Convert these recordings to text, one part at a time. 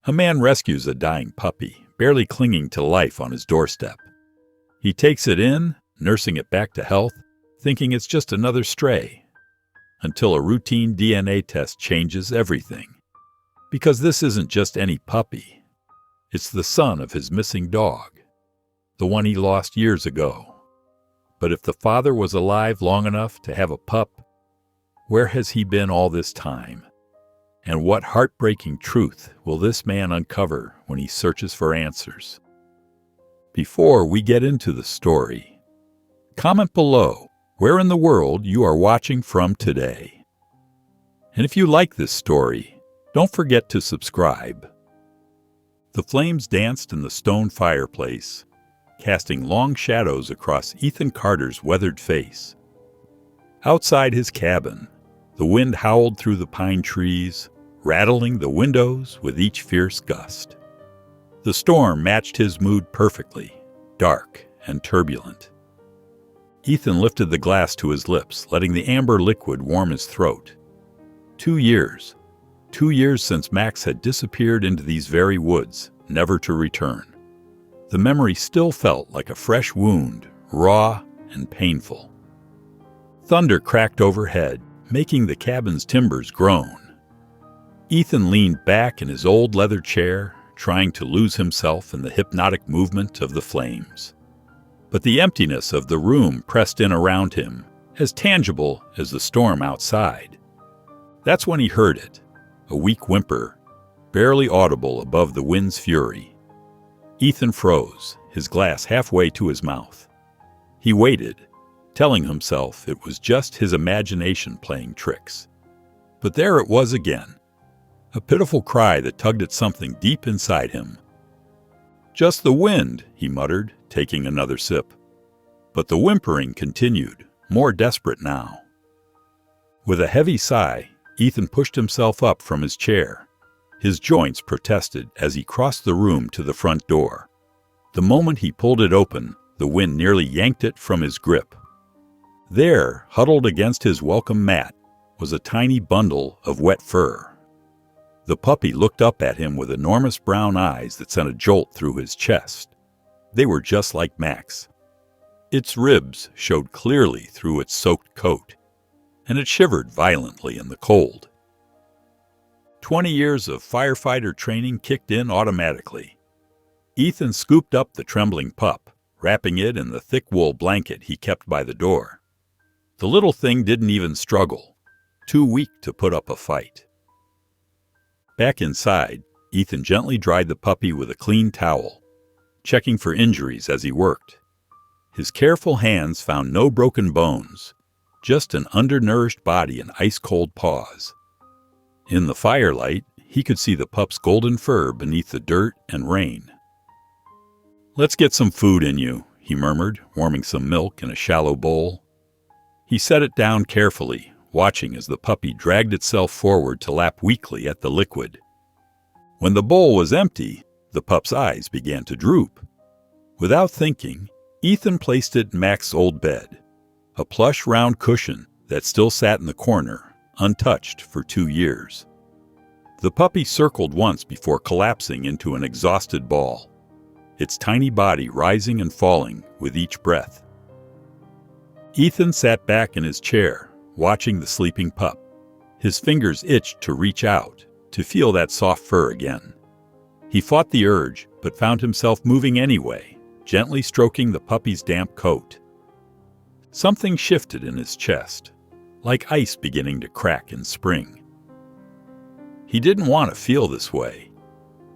A man rescues a dying puppy, barely clinging to life on his doorstep. He takes it in, nursing it back to health, thinking it's just another stray, until a routine DNA test changes everything. Because this isn't just any puppy. It's the son of his missing dog, the one he lost years ago. But if the father was alive long enough to have a pup, where has he been all this time? And what heartbreaking truth will this man uncover when he searches for answers? Before we get into the story, comment below where in the world you are watching from today. And if you like this story, don't forget to subscribe. The flames danced in the stone fireplace, casting long shadows across Ethan Carter's weathered face. Outside his cabin, the wind howled through the pine trees, rattling the windows with each fierce gust. The storm matched his mood perfectly, dark and turbulent. Ethan lifted the glass to his lips, letting the amber liquid warm his throat. 2 years. 2 years since Max had disappeared into these very woods, never to return. The memory still felt like a fresh wound, raw and painful. Thunder cracked overhead, making the cabin's timbers groan. Ethan leaned back in his old leather chair, trying to lose himself in the hypnotic movement of the flames. But the emptiness of the room pressed in around him, as tangible as the storm outside. That's when he heard it, a weak whimper, barely audible above the wind's fury. Ethan froze, his glass halfway to his mouth. He waited, telling himself it was just his imagination playing tricks. But there it was again, a pitiful cry that tugged at something deep inside him. "Just the wind," he muttered, taking another sip. But the whimpering continued, more desperate now. With a heavy sigh, Ethan pushed himself up from his chair. His joints protested as he crossed the room to the front door. The moment he pulled it open, the wind nearly yanked it from his grip. There, huddled against his welcome mat, was a tiny bundle of wet fur. The puppy looked up at him with enormous brown eyes that sent a jolt through his chest. They were just like Max. Its ribs showed clearly through its soaked coat, and it shivered violently in the cold. 20 years of firefighter training kicked in automatically. Ethan scooped up the trembling pup, wrapping it in the thick wool blanket he kept by the door. The little thing didn't even struggle, too weak to put up a fight. Back inside, Ethan gently dried the puppy with a clean towel, checking for injuries as he worked. His careful hands found no broken bones, just an undernourished body and ice-cold paws. In the firelight, he could see the pup's golden fur beneath the dirt and rain. "Let's get some food in you," he murmured, warming some milk in a shallow bowl. He set it down carefully, watching as the puppy dragged itself forward to lap weakly at the liquid. When the bowl was empty, the pup's eyes began to droop. Without thinking, Ethan placed it in Max's old bed, a plush round cushion that still sat in the corner, untouched for 2 years. The puppy circled once before collapsing into an exhausted ball, its tiny body rising and falling with each breath. Ethan sat back in his chair, watching the sleeping pup. His fingers itched to reach out, to feel that soft fur again. He fought the urge, but found himself moving anyway, gently stroking the puppy's damp coat. Something shifted in his chest, like ice beginning to crack in spring. He didn't want to feel this way,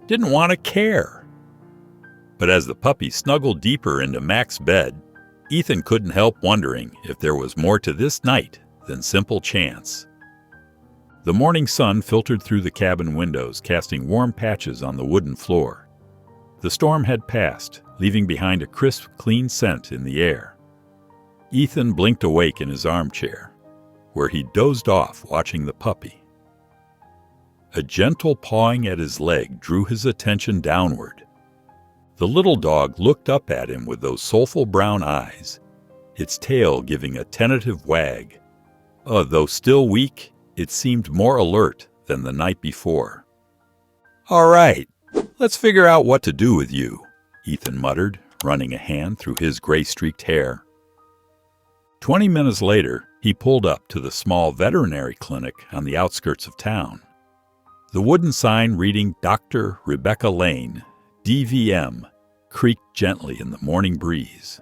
didn't want to care. But as the puppy snuggled deeper into Max's bed, Ethan couldn't help wondering if there was more to this night than simple chance. The morning sun filtered through the cabin windows, casting warm patches on the wooden floor. The storm had passed, leaving behind a crisp, clean scent in the air. Ethan blinked awake in his armchair, where he dozed off watching the puppy. A gentle pawing at his leg drew his attention downward. The little dog looked up at him with those soulful brown eyes, its tail giving a tentative wag. Though still weak, it seemed more alert than the night before. "All right, Let's figure out what to do with you, Ethan muttered, running a hand through his gray-streaked hair. 20 minutes later, he pulled up to the small veterinary clinic on the outskirts of town. The wooden sign reading Dr. Rebecca Lane, DVM, creaked gently in the morning breeze.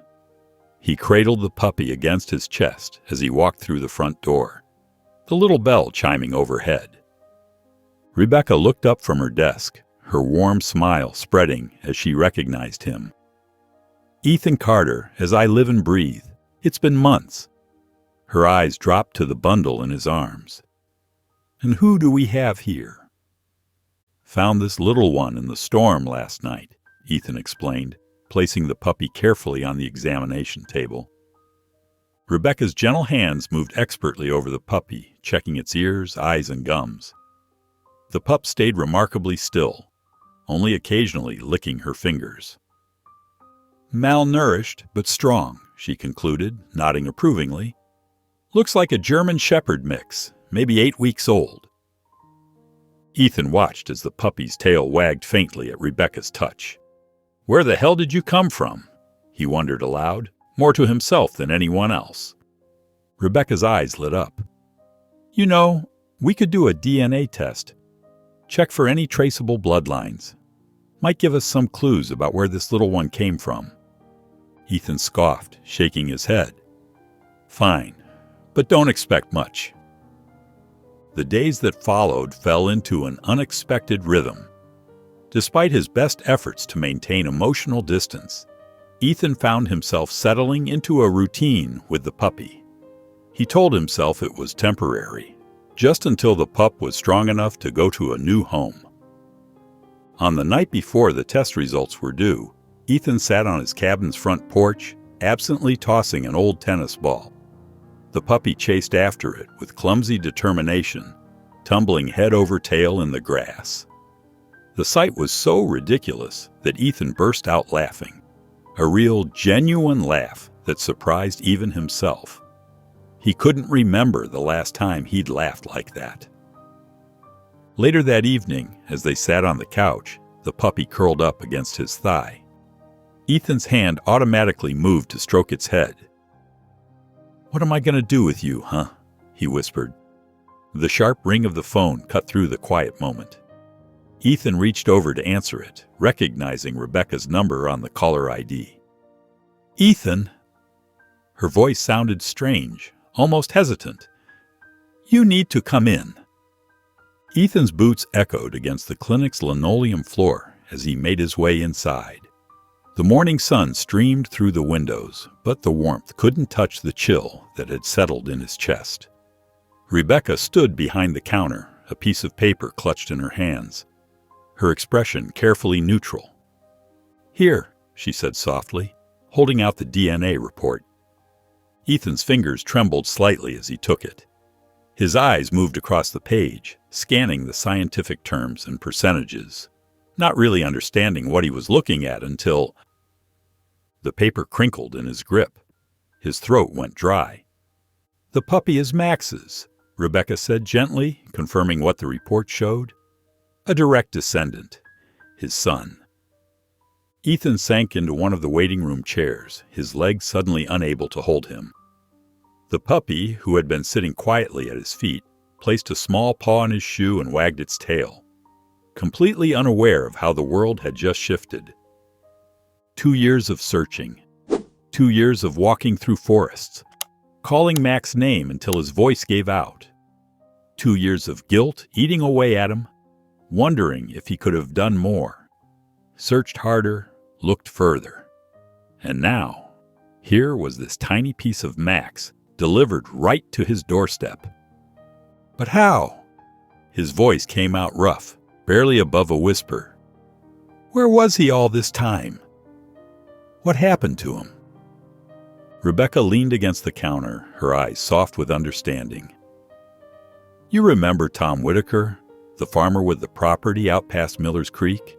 He cradled the puppy against his chest as he walked through the front door, the little bell chiming overhead. Rebecca looked up from her desk, her warm smile spreading as she recognized him. "Ethan Carter, as I live and breathe. It's been months." Her eyes dropped to the bundle in his arms. "And who do we have here?" "Found this little one in the storm last night," Ethan explained, placing the puppy carefully on the examination table. Rebecca's gentle hands moved expertly over the puppy, checking its ears, eyes, and gums. The pup stayed remarkably still, only occasionally licking her fingers. "Malnourished, but strong," she concluded, nodding approvingly. "Looks like a German Shepherd mix, maybe 8 weeks old." Ethan watched as the puppy's tail wagged faintly at Rebecca's touch. "Where the hell did you come from?" he wondered aloud, more to himself than anyone else. Rebecca's eyes lit up. "You know, we could do a DNA test. Check for any traceable bloodlines. Might give us some clues about where this little one came from." Ethan scoffed, shaking his head. "Fine, but don't expect much." The days that followed fell into an unexpected rhythm. Despite his best efforts to maintain emotional distance, Ethan found himself settling into a routine with the puppy. He told himself it was temporary, just until the pup was strong enough to go to a new home. On the night before the test results were due, Ethan sat on his cabin's front porch, absently tossing an old tennis ball. The puppy chased after it with clumsy determination, tumbling head over tail in the grass. The sight was so ridiculous that Ethan burst out laughing, a real, genuine laugh that surprised even himself. He couldn't remember the last time he'd laughed like that. Later that evening, as they sat on the couch, the puppy curled up against his thigh. Ethan's hand automatically moved to stroke its head. "What am I going to do with you, huh?" he whispered. The sharp ring of the phone cut through the quiet moment. Ethan reached over to answer it, recognizing Rebecca's number on the caller ID. "Ethan?" Her voice sounded strange, almost hesitant. "You need to come in." Ethan's boots echoed against the clinic's linoleum floor as he made his way inside. The morning sun streamed through the windows, but the warmth couldn't touch the chill that had settled in his chest. Rebecca stood behind the counter, a piece of paper clutched in her hands, her expression carefully neutral. "Here," she said softly, holding out the DNA report. Ethan's fingers trembled slightly as he took it. His eyes moved across the page, scanning the scientific terms and percentages, not really understanding what he was looking at until the paper crinkled in his grip. His throat went dry. "The puppy is Max's," Rebecca said gently, confirming what the report showed. "A direct descendant, his son." Ethan sank into one of the waiting room chairs, his legs suddenly unable to hold him. The puppy, who had been sitting quietly at his feet, placed a small paw on his shoe and wagged its tail, completely unaware of how the world had just shifted. 2 years of searching, 2 years of walking through forests, calling Max's name until his voice gave out. 2 years of guilt eating away at him, wondering if he could have done more. Searched harder, looked further. And now, here was this tiny piece of Max delivered right to his doorstep. "But how?" His voice came out rough, barely above a whisper. "Where was he all this time? What happened to him?" Rebecca leaned against the counter, her eyes soft with understanding. "You remember Tom Whitaker, the farmer with the property out past Miller's Creek?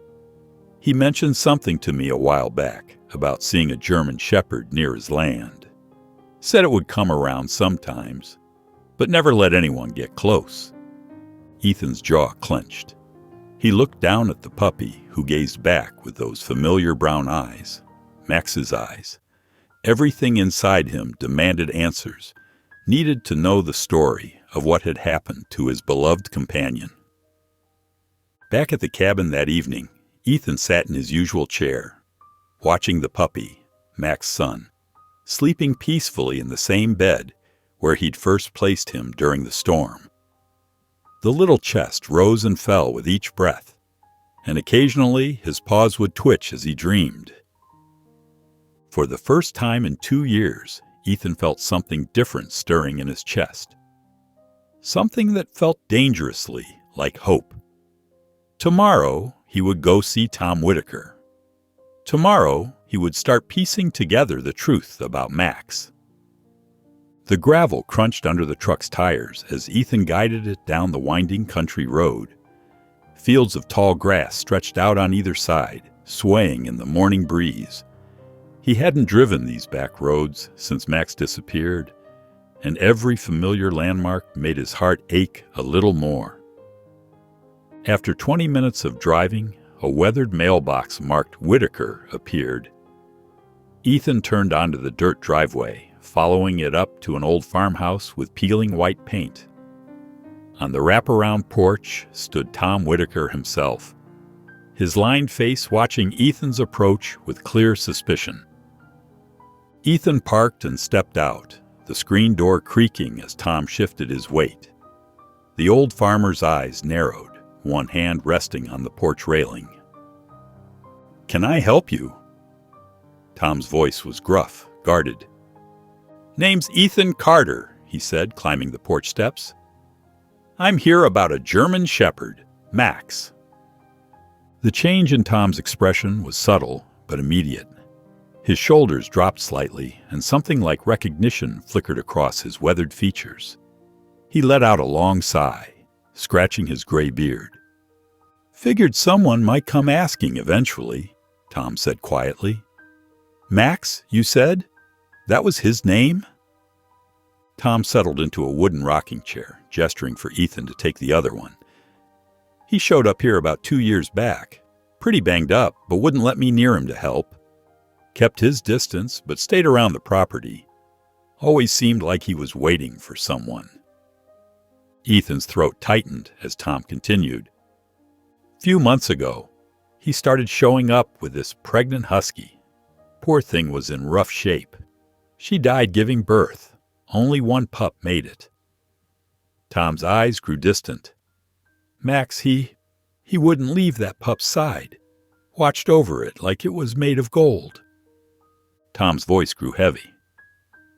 He mentioned something to me a while back about seeing a German Shepherd near his land. Said it would come around sometimes, but never let anyone get close." Ethan's jaw clenched. He looked down at the puppy, who gazed back with those familiar brown eyes, Max's eyes. Everything inside him demanded answers, needed to know the story of what had happened to his beloved companion. Back at the cabin that evening, Ethan sat in his usual chair, watching the puppy, Max's son, sleeping peacefully in the same bed where he'd first placed him during the storm. The little chest rose and fell with each breath, and occasionally his paws would twitch as he dreamed. For the first time in 2 years, Ethan felt something different stirring in his chest. Something that felt dangerously like hope. Tomorrow, he would go see Tom Whitaker. Tomorrow, he would start piecing together the truth about Max. The gravel crunched under the truck's tires as Ethan guided it down the winding country road. Fields of tall grass stretched out on either side, swaying in the morning breeze. He hadn't driven these back roads since Max disappeared, and every familiar landmark made his heart ache a little more. After 20 minutes of driving, a weathered mailbox marked Whitaker appeared. Ethan turned onto the dirt driveway, following it up to an old farmhouse with peeling white paint. On the wraparound porch stood Tom Whitaker himself, his lined face watching Ethan's approach with clear suspicion. Ethan parked and stepped out, the screen door creaking as Tom shifted his weight. The old farmer's eyes narrowed, one hand resting on the porch railing. "Can I help you?" Tom's voice was gruff, guarded. "Name's Ethan Carter," he said, climbing the porch steps. "I'm here about a German Shepherd, Max." The change in Tom's expression was subtle but immediate. His shoulders dropped slightly, and something like recognition flickered across his weathered features. He let out a long sigh, scratching his gray beard. "Figured someone might come asking eventually," Tom said quietly. "Max, you said? That was his name?" Tom settled into a wooden rocking chair, gesturing for Ethan to take the other one. "He showed up here about 2 years back. Pretty banged up, but wouldn't let me near him to help. Kept his distance, but stayed around the property. Always seemed like he was waiting for someone." Ethan's throat tightened as Tom continued. "Few months ago, he started showing up with this pregnant husky. Poor thing was in rough shape. She died giving birth. Only one pup made it." Tom's eyes grew distant. "Max, he wouldn't leave that pup's side. Watched over it like it was made of gold." Tom's voice grew heavy.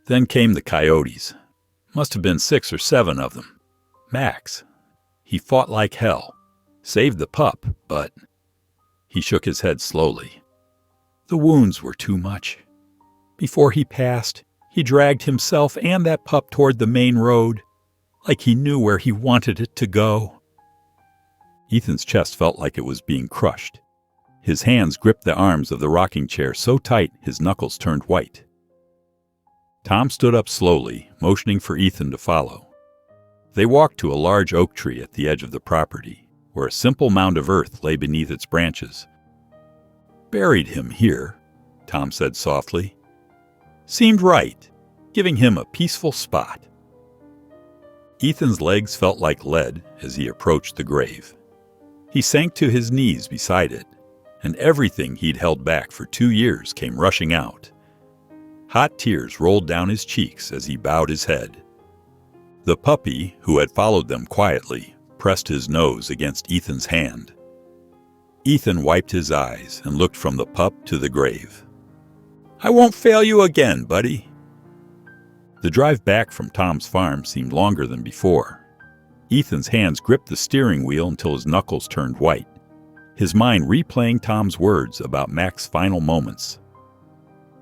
"Then came the coyotes. Must have been 6 or 7 of them. Max, he fought like hell. Saved the pup, but..." He shook his head slowly. "The wounds were too much. Before he passed, he dragged himself and that pup toward the main road, like he knew where he wanted it to go." Ethan's chest felt like it was being crushed. His hands gripped the arms of the rocking chair so tight his knuckles turned white. Tom stood up slowly, motioning for Ethan to follow. They walked to a large oak tree at the edge of the property, where a simple mound of earth lay beneath its branches. "Buried him here," Tom said softly. "Seemed right, giving him a peaceful spot." Ethan's legs felt like lead as he approached the grave. He sank to his knees beside it, and everything he'd held back for 2 years came rushing out. Hot tears rolled down his cheeks as he bowed his head. The puppy, who had followed them quietly, pressed his nose against Ethan's hand. Ethan wiped his eyes and looked from the pup to the grave. "I won't fail you again, buddy." The drive back from Tom's farm seemed longer than before. Ethan's hands gripped the steering wheel until his knuckles turned white, his mind replaying Tom's words about Max's final moments.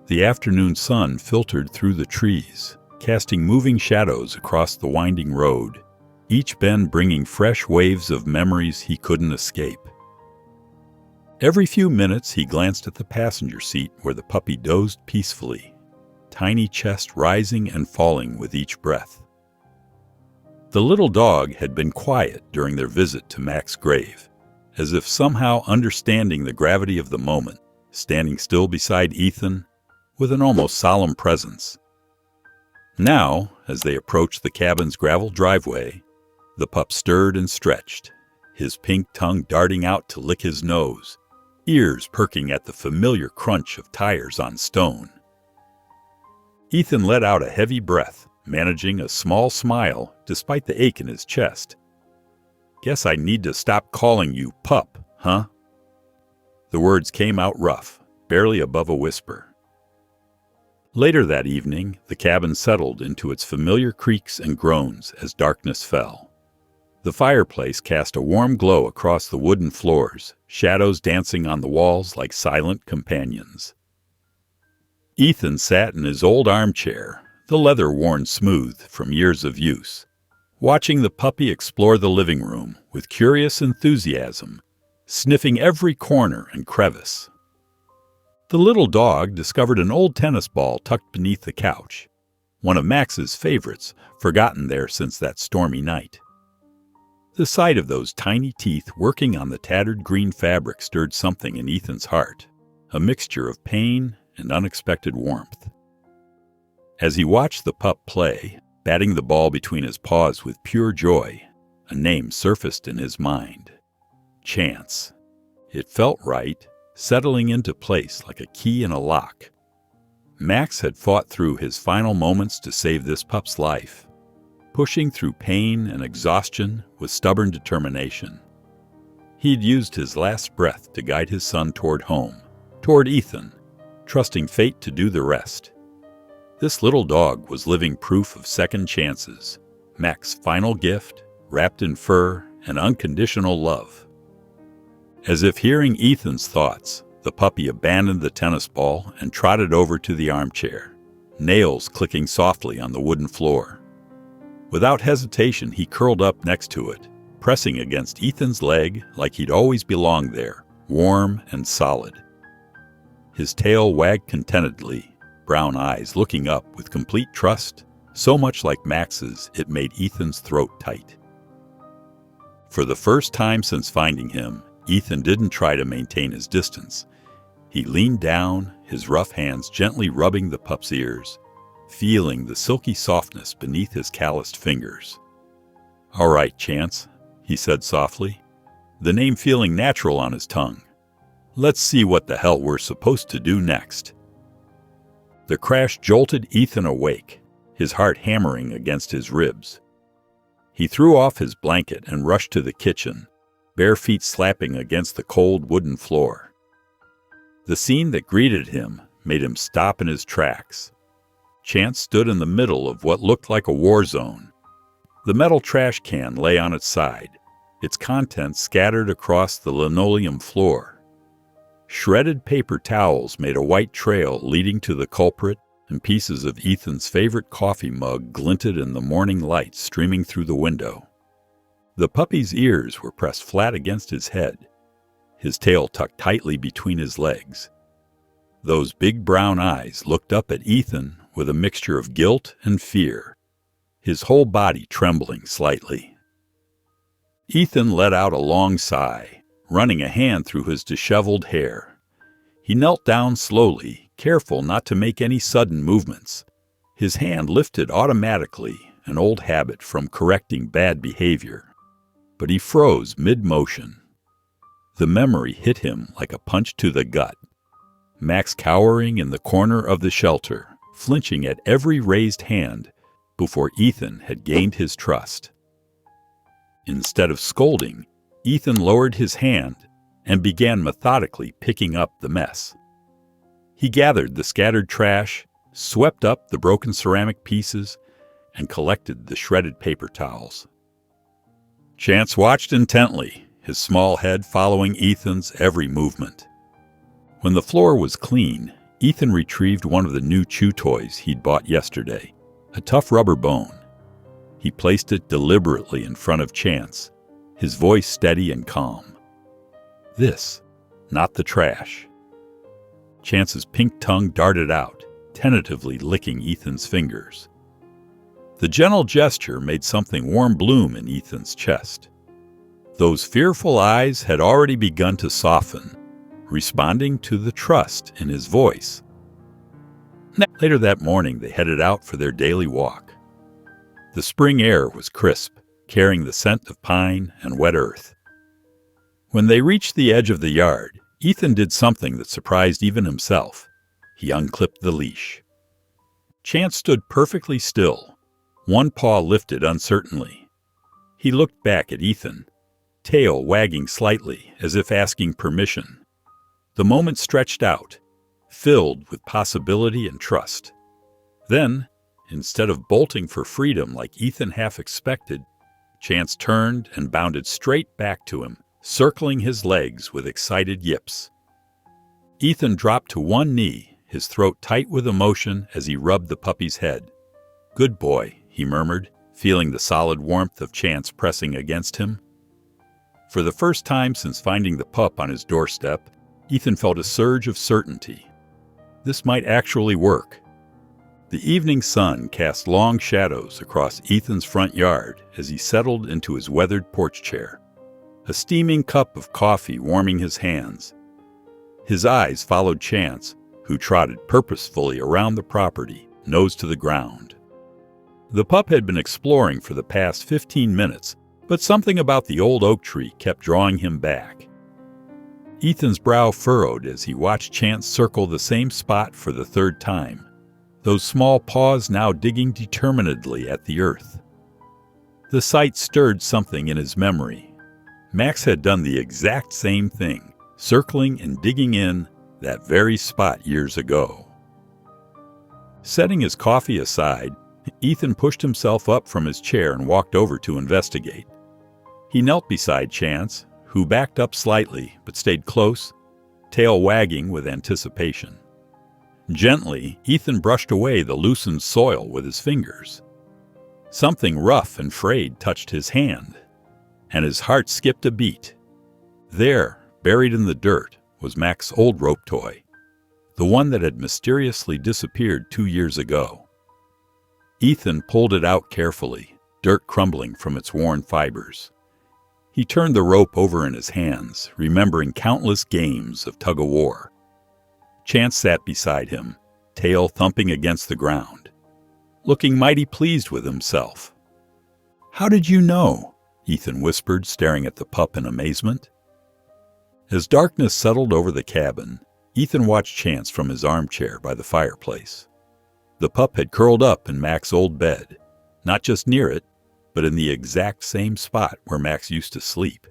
The afternoon sun filtered through the trees, casting moving shadows across the winding road, each bend bringing fresh waves of memories he couldn't escape. Every few minutes he glanced at the passenger seat where the puppy dozed peacefully, tiny chest rising and falling with each breath. The little dog had been quiet during their visit to Max's grave, as if somehow understanding the gravity of the moment, standing still beside Ethan with an almost solemn presence. Now, as they approached the cabin's gravel driveway, the pup stirred and stretched, his pink tongue darting out to lick his nose, ears perking at the familiar crunch of tires on stone. Ethan let out a heavy breath, managing a small smile despite the ache in his chest. "Guess I need to stop calling you pup, huh?" The words came out rough, barely above a whisper. Later that evening, the cabin settled into its familiar creaks and groans as darkness fell. The fireplace cast a warm glow across the wooden floors, shadows dancing on the walls like silent companions. Ethan sat in his old armchair, the leather worn smooth from years of use, watching the puppy explore the living room with curious enthusiasm, sniffing every corner and crevice. The little dog discovered an old tennis ball tucked beneath the couch, one of Max's favorites, forgotten there since that stormy night. The sight of those tiny teeth working on the tattered green fabric stirred something in Ethan's heart, a mixture of pain and unexpected warmth. As he watched the pup play, batting the ball between his paws with pure joy, a name surfaced in his mind. Chance. It felt right, settling into place like a key in a lock. Max had fought through his final moments to save this pup's life, pushing through pain and exhaustion with stubborn determination. He'd used his last breath to guide his son toward home, toward Ethan, trusting fate to do the rest. This little dog was living proof of second chances, Max's final gift, wrapped in fur and unconditional love. As if hearing Ethan's thoughts, the puppy abandoned the tennis ball and trotted over to the armchair, nails clicking softly on the wooden floor. Without hesitation, he curled up next to it, pressing against Ethan's leg like he'd always belonged there, warm and solid. His tail wagged contentedly, brown eyes looking up with complete trust, so much like Max's it made Ethan's throat tight. For the first time since finding him, Ethan didn't try to maintain his distance. He leaned down, his rough hands gently rubbing the pup's ears, feeling the silky softness beneath his calloused fingers. "All right, Chance," he said softly, the name feeling natural on his tongue. "Let's see what the hell we're supposed to do next." The crash jolted Ethan awake, his heart hammering against his ribs. He threw off his blanket and rushed to the kitchen, bare feet slapping against the cold wooden floor. The scene that greeted him made him stop in his tracks. Chance stood in the middle of what looked like a war zone. The metal trash can lay on its side, its contents scattered across the linoleum floor. Shredded paper towels made a white trail leading to the culprit, and pieces of Ethan's favorite coffee mug glinted in the morning light streaming through the window. The puppy's ears were pressed flat against his head, his tail tucked tightly between his legs. Those big brown eyes looked up at Ethan with a mixture of guilt and fear, his whole body trembling slightly. Ethan let out a long sigh, running a hand through his disheveled hair. He knelt down slowly, careful not to make any sudden movements. His hand lifted automatically, an old habit from correcting bad behavior. But he froze mid-motion. The memory hit him like a punch to the gut. Max cowering in the corner of the shelter, flinching at every raised hand before Ethan had gained his trust. Instead of scolding, Ethan lowered his hand and began methodically picking up the mess. He gathered the scattered trash, swept up the broken ceramic pieces, and collected the shredded paper towels. Chance watched intently, his small head following Ethan's every movement. When the floor was clean, Ethan retrieved one of the new chew toys he'd bought yesterday, a tough rubber bone. He placed it deliberately in front of Chance, his voice steady and calm. This, not the trash. Chance's pink tongue darted out, tentatively licking Ethan's fingers. The gentle gesture made something warm bloom in Ethan's chest. Those fearful eyes had already begun to soften, responding to the trust in his voice. Later that morning, they headed out for their daily walk. The spring air was crisp, carrying the scent of pine and wet earth. When they reached the edge of the yard, Ethan did something that surprised even himself. He unclipped the leash. Chance stood perfectly still, one paw lifted uncertainly. He looked back at Ethan, tail wagging slightly as if asking permission. The moment stretched out, filled with possibility and trust. Then, instead of bolting for freedom like Ethan half expected, Chance turned and bounded straight back to him, circling his legs with excited yips. Ethan dropped to one knee, his throat tight with emotion as he rubbed the puppy's head. "Good boy," he murmured, feeling the solid warmth of Chance pressing against him. For the first time since finding the pup on his doorstep, Ethan felt a surge of certainty. This might actually work. The evening sun cast long shadows across Ethan's front yard as he settled into his weathered porch chair, a steaming cup of coffee warming his hands. His eyes followed Chance, who trotted purposefully around the property, nose to the ground. The pup had been exploring for the past 15 minutes, but something about the old oak tree kept drawing him back. Ethan's brow furrowed as he watched Chance circle the same spot for the third time, those small paws now digging determinedly at the earth. The sight stirred something in his memory. Max had done the exact same thing, circling and digging in that very spot years ago. Setting his coffee aside, Ethan pushed himself up from his chair and walked over to investigate. He knelt beside Chance, who backed up slightly but stayed close, tail wagging with anticipation. Gently, Ethan brushed away the loosened soil with his fingers. Something rough and frayed touched his hand, and his heart skipped a beat. There, buried in the dirt, was Max's old rope toy, the one that had mysteriously disappeared 2 years ago. Ethan pulled it out carefully, dirt crumbling from its worn fibers. He turned the rope over in his hands, remembering countless games of tug-of-war. Chance sat beside him, tail thumping against the ground, looking mighty pleased with himself. "How did you know?" Ethan whispered, staring at the pup in amazement. As darkness settled over the cabin, Ethan watched Chance from his armchair by the fireplace. The pup had curled up in Max's old bed, not just near it, but in the exact same spot where Max used to sleep,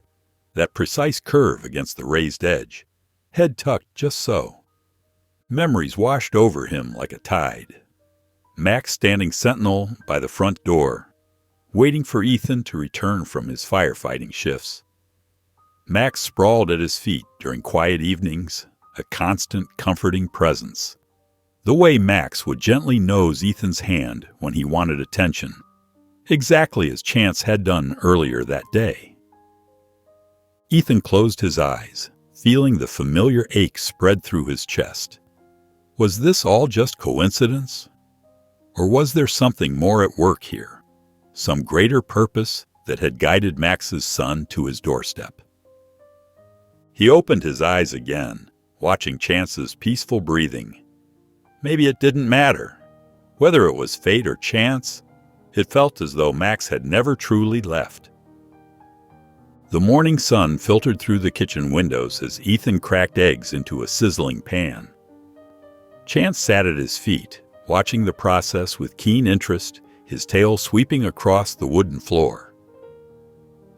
that precise curve against the raised edge, head tucked just so. Memories washed over him like a tide. Max standing sentinel by the front door, waiting for Ethan to return from his firefighting shifts. Max sprawled at his feet during quiet evenings, a constant, comforting presence. The way Max would gently nose Ethan's hand when he wanted attention, exactly as Chance had done earlier that day. Ethan closed his eyes, feeling the familiar ache spread through his chest. Was this all just coincidence? Or was there something more at work here? Some greater purpose that had guided Max's son to his doorstep? He opened his eyes again, watching Chance's peaceful breathing. Maybe it didn't matter. Whether it was fate or chance, it felt as though Max had never truly left. The morning sun filtered through the kitchen windows as Ethan cracked eggs into a sizzling pan. Chance sat at his feet, watching the process with keen interest, his tail sweeping across the wooden floor.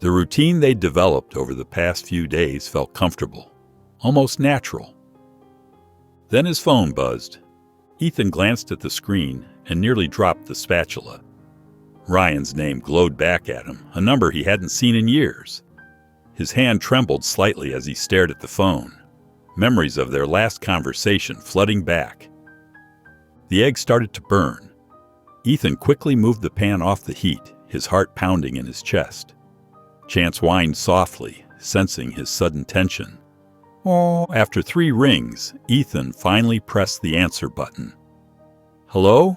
The routine they'd developed over the past few days felt comfortable, almost natural. Then his phone buzzed. Ethan glanced at the screen and nearly dropped the spatula. Ryan's name glowed back at him, a number he hadn't seen in years. His hand trembled slightly as he stared at the phone, memories of their last conversation flooding back. The egg started to burn. Ethan quickly moved the pan off the heat, his heart pounding in his chest. Chance whined softly, sensing his sudden tension. After 3 rings, Ethan finally pressed the answer button. "Hello?"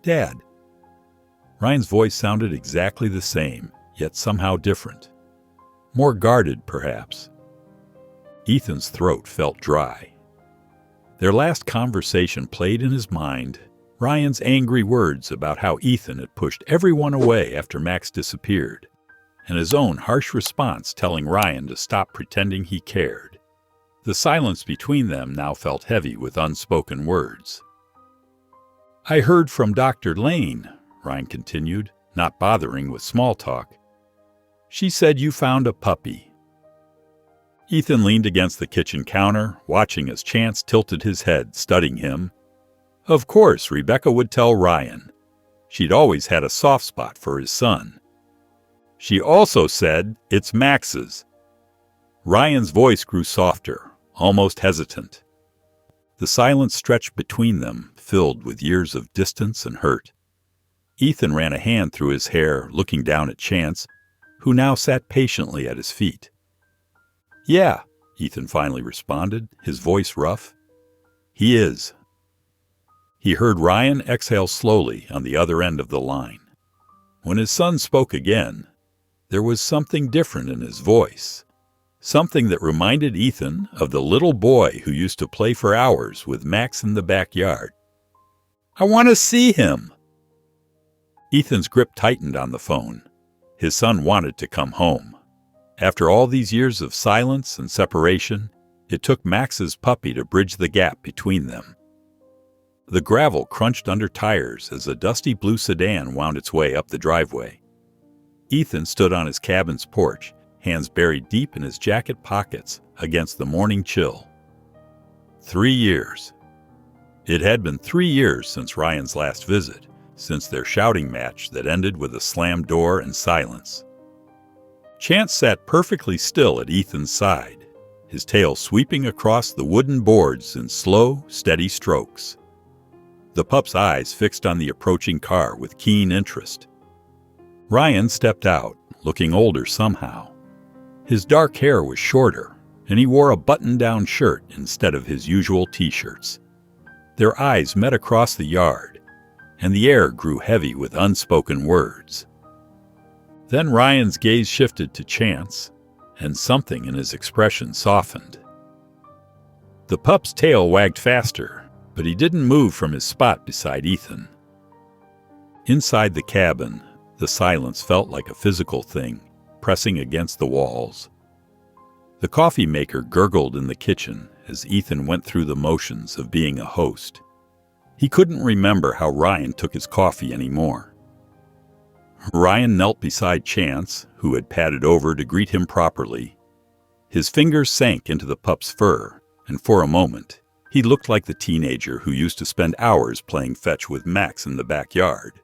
"Dad." Ryan's voice sounded exactly the same, yet somehow different. more guarded perhaps. Ethan's throat felt dry. Their last conversation played in his mind Ryan's angry words about how Ethan had pushed everyone away after Max disappeared, and his own harsh response telling Ryan to stop pretending he cared. The silence between them now felt heavy with unspoken words. "I heard from Dr. Lane," Ryan continued, not bothering with small talk. "She said you found a puppy." Ethan leaned against the kitchen counter, watching as Chance tilted his head, studying him. Of course, Rebecca would tell Ryan. She'd always had a soft spot for his son. She also said, "It's Max's." Ryan's voice grew softer, almost hesitant. The silence stretched between them, filled with years of distance and hurt. Ethan ran a hand through his hair, looking down at Chance, who now sat patiently at his feet. "Yeah," Ethan finally responded, his voice rough. "He is." He heard Ryan exhale slowly on the other end of the line. When his son spoke again, there was something different in his voice, something that reminded Ethan of the little boy who used to play for hours with Max in the backyard. "I want to see him." Ethan's grip tightened on the phone. His son wanted to come home. After all these years of silence and separation, it took Max's puppy to bridge the gap between them. The gravel crunched under tires as a dusty blue sedan wound its way up the driveway. Ethan stood on his cabin's porch, hands buried deep in his jacket pockets against the morning chill. 3 years. It had been 3 years since Ryan's last visit, since their shouting match that ended with a slammed door and silence. Chance sat perfectly still at Ethan's side, his tail sweeping across the wooden boards in slow, steady strokes. The pup's eyes fixed on the approaching car with keen interest. Ryan stepped out, looking older somehow. His dark hair was shorter, and he wore a button-down shirt instead of his usual t-shirts. Their eyes met across the yard, and the air grew heavy with unspoken words. Then Ryan's gaze shifted to Chance, and something in his expression softened. The pup's tail wagged faster, but he didn't move from his spot beside Ethan. Inside the cabin, the silence felt like a physical thing, pressing against the walls. The coffee maker gurgled in the kitchen as Ethan went through the motions of being a host. He couldn't remember how Ryan took his coffee anymore. Ryan knelt beside Chance, who had padded over to greet him properly. His fingers sank into the pup's fur, and for a moment, he looked like the teenager who used to spend hours playing fetch with Max in the backyard.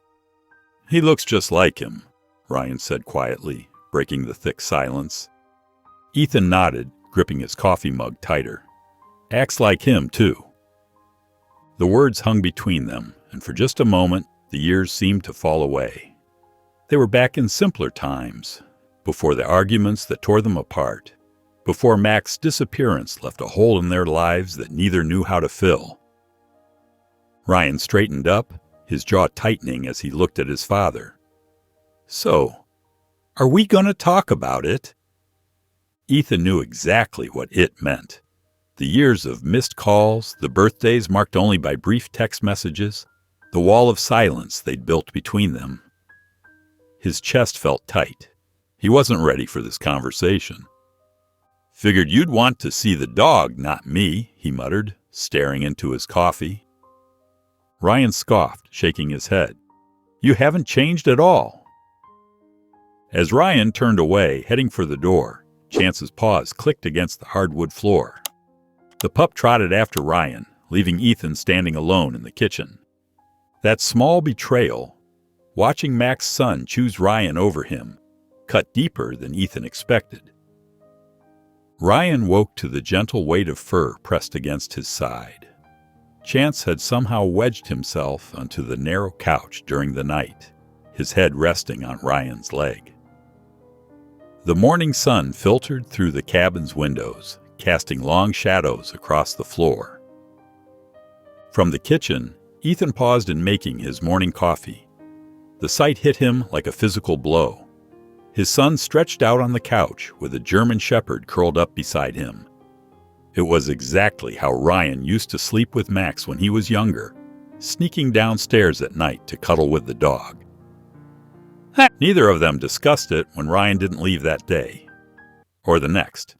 "He looks just like him," Ryan said quietly, breaking the thick silence. Ethan nodded, gripping his coffee mug tighter. "Acts like him, too." The words hung between them, and for just a moment, the years seemed to fall away. They were back in simpler times, before the arguments that tore them apart, before Max's disappearance left a hole in their lives that neither knew how to fill. Ryan straightened up, his jaw tightening as he looked at his father. "So, are we going to talk about it?" Ethan knew exactly what it meant. The years of missed calls, the birthdays marked only by brief text messages, the wall of silence they'd built between them. His chest felt tight. He wasn't ready for this conversation. "Figured you'd want to see the dog, not me," he muttered, staring into his coffee. Ryan scoffed, shaking his head. "You haven't changed at all." As Ryan turned away, heading for the door, Chance's paws clicked against the hardwood floor. The pup trotted after Ryan, leaving Ethan standing alone in the kitchen. That small betrayal, watching Max's son choose Ryan over him, cut deeper than Ethan expected. Ryan woke to the gentle weight of fur pressed against his side. Chance had somehow wedged himself onto the narrow couch during the night, his head resting on Ryan's leg. The morning sun filtered through the cabin's windows, casting long shadows across the floor. From the kitchen, Ethan paused in making his morning coffee. The sight hit him like a physical blow. His son stretched out on the couch with a German shepherd curled up beside him. It was exactly how Ryan used to sleep with Max when he was younger, sneaking downstairs at night to cuddle with the dog. Neither of them discussed it when Ryan didn't leave that day, or the next.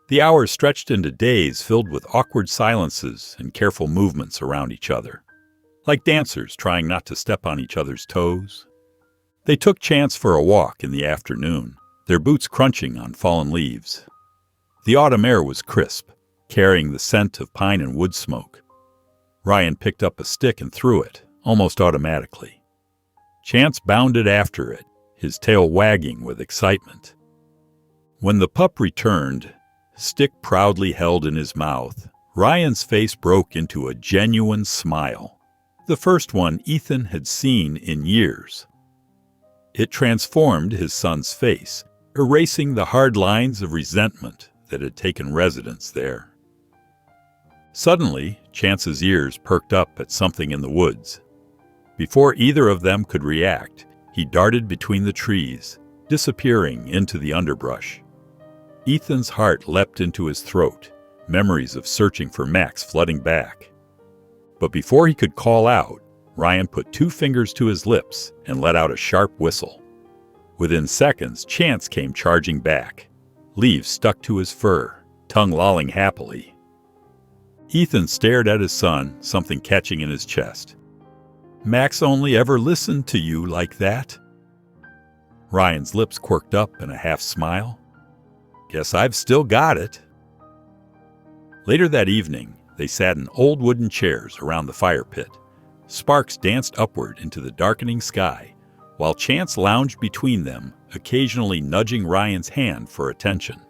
The hours stretched into days filled with awkward silences and careful movements around each other, like dancers trying not to step on each other's toes. They took Chance for a walk in the afternoon, their boots crunching on fallen leaves. The autumn air was crisp, carrying the scent of pine and wood smoke. Ryan picked up a stick and threw it, almost automatically. Chance bounded after it, his tail wagging with excitement. When the pup returned, stick proudly held in his mouth, Ryan's face broke into a genuine smile, the first one Ethan had seen in years. It transformed his son's face, erasing the hard lines of resentment that had taken residence there. Suddenly, Chance's ears perked up at something in the woods. Before either of them could react, he darted between the trees, disappearing into the underbrush. Ethan's heart leapt into his throat, memories of searching for Max flooding back. But before he could call out, Ryan put 2 fingers to his lips and let out a sharp whistle. Within seconds, Chance came charging back, leaves stuck to his fur, tongue lolling happily. Ethan stared at his son, something catching in his chest. "Max only ever listened to you like that?" Ryan's lips quirked up in a half smile. "Guess I've still got it." Later that evening, they sat in old wooden chairs around the fire pit. Sparks danced upward into the darkening sky, while Chance lounged between them, occasionally nudging Ryan's hand for attention.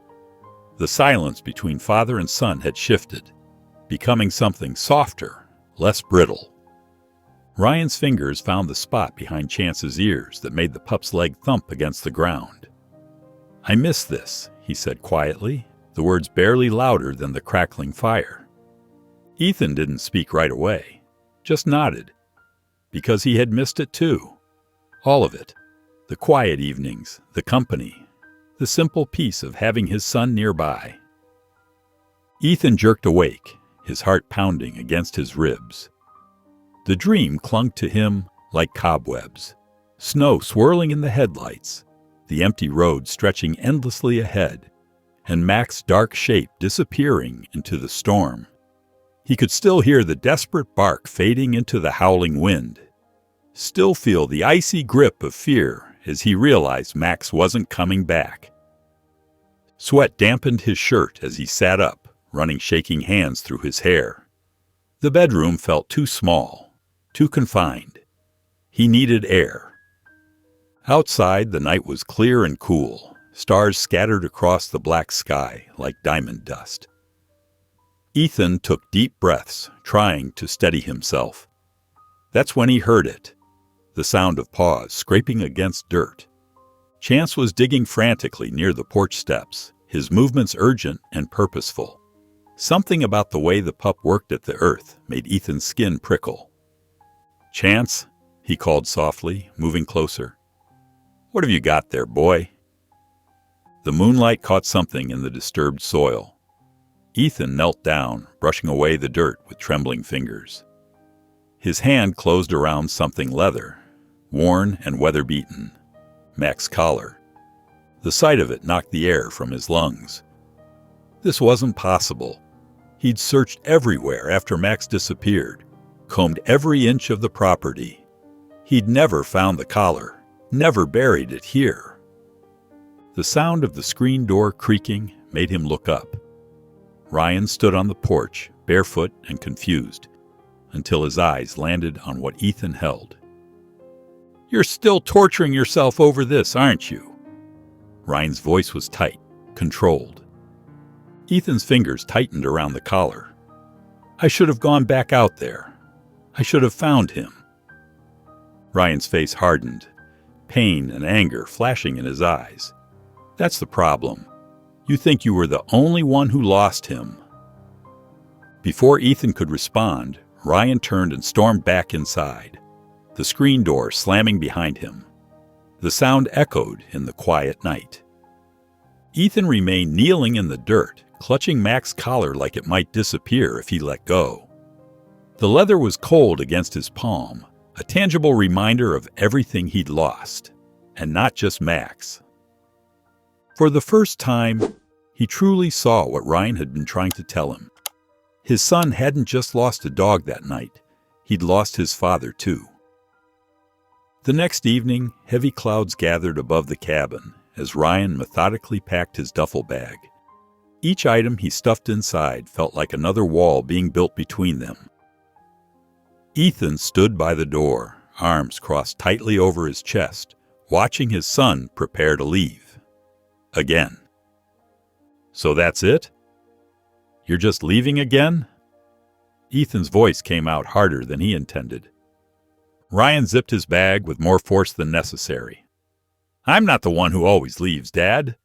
The silence between father and son had shifted, becoming something softer, less brittle. Ryan's fingers found the spot behind Chance's ears that made the pup's leg thump against the ground. "I miss this," he said quietly, the words barely louder than the crackling fire. Ethan didn't speak right away, just nodded, because he had missed it too. All of it. The quiet evenings, the company, the simple peace of having his son nearby. Ethan jerked awake, his heart pounding against his ribs. The dream clung to him like cobwebs, snow swirling in the headlights, the empty road stretching endlessly ahead, and Mac's dark shape disappearing into the storm. He could still hear the desperate bark fading into the howling wind, still feel the icy grip of fear as he realized Max wasn't coming back. Sweat dampened his shirt as he sat up, running shaking hands through his hair. The bedroom felt too small, too confined. He needed air. Outside, the night was clear and cool, stars scattered across the black sky like diamond dust. Ethan took deep breaths, trying to steady himself. That's when he heard it, the sound of paws scraping against dirt. Chance was digging frantically near the porch steps, his movements urgent and purposeful. Something about the way the pup worked at the earth made Ethan's skin prickle. "Chance," he called softly, moving closer. "What have you got there, boy?" The moonlight caught something in the disturbed soil. Ethan knelt down, brushing away the dirt with trembling fingers. His hand closed around something leather, worn and weather-beaten. Mac's collar. The sight of it knocked the air from his lungs. This wasn't possible. He'd searched everywhere after Max disappeared, combed every inch of the property. He'd never found the collar, never buried it here. The sound of the screen door creaking made him look up. Ryan stood on the porch, barefoot and confused, until his eyes landed on what Ethan held. "You're still torturing yourself over this, aren't you?" Ryan's voice was tight, controlled. Ethan's fingers tightened around the collar. "I should have gone back out there. I should have found him." Ryan's face hardened, pain and anger flashing in his eyes. "That's the problem. You think you were the only one who lost him." Before Ethan could respond, Ryan turned and stormed back inside, the screen door slamming behind him. The sound echoed in the quiet night. Ethan remained kneeling in the dirt, clutching Mac's collar like it might disappear if he let go. The leather was cold against his palm, a tangible reminder of everything he'd lost, and not just Mac's. For the first time, he truly saw what Ryan had been trying to tell him. His son hadn't just lost a dog that night, he'd lost his father too. The next evening, heavy clouds gathered above the cabin as Ryan methodically packed his duffel bag. Each item he stuffed inside felt like another wall being built between them. Ethan stood by the door, arms crossed tightly over his chest, watching his son prepare to leave. Again. "So that's it? You're just leaving again?" Ethan's voice came out harder than he intended. Ryan zipped his bag with more force than necessary. "I'm not the one who always leaves, Dad."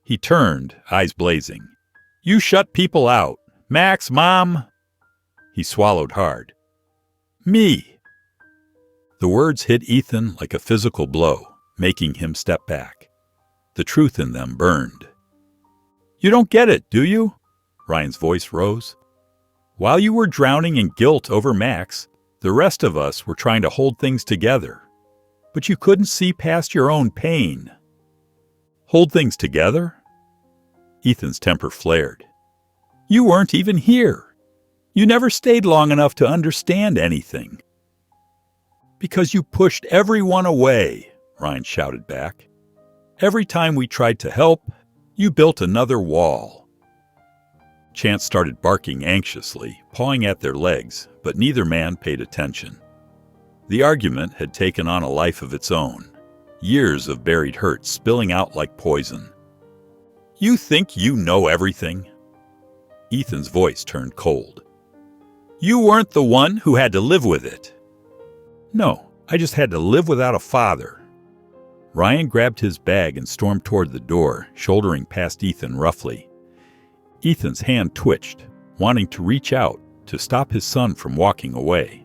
He turned, eyes blazing. "You shut people out. Max, Mom." He swallowed hard. "Me." The words hit Ethan like a physical blow, making him step back. The truth in them burned. "You don't get it, do you?" Ryan's voice rose. "While you were drowning in guilt over Max, the rest of us were trying to hold things together. But you couldn't see past your own pain." "Hold things together?" Ethan's temper flared. "You weren't even here. You never stayed long enough to understand anything." "Because you pushed everyone away," Ryan shouted back. "Every time we tried to help, you built another wall." Chance started barking anxiously, pawing at their legs, but neither man paid attention. The argument had taken on a life of its own, years of buried hurt spilling out like poison. "You think you know everything?" Ethan's voice turned cold. "You weren't the one who had to live with it." "No, I just had to live without a father." Ryan grabbed his bag and stormed toward the door, shouldering past Ethan roughly. Ethan's hand twitched, wanting to reach out to stop his son from walking away.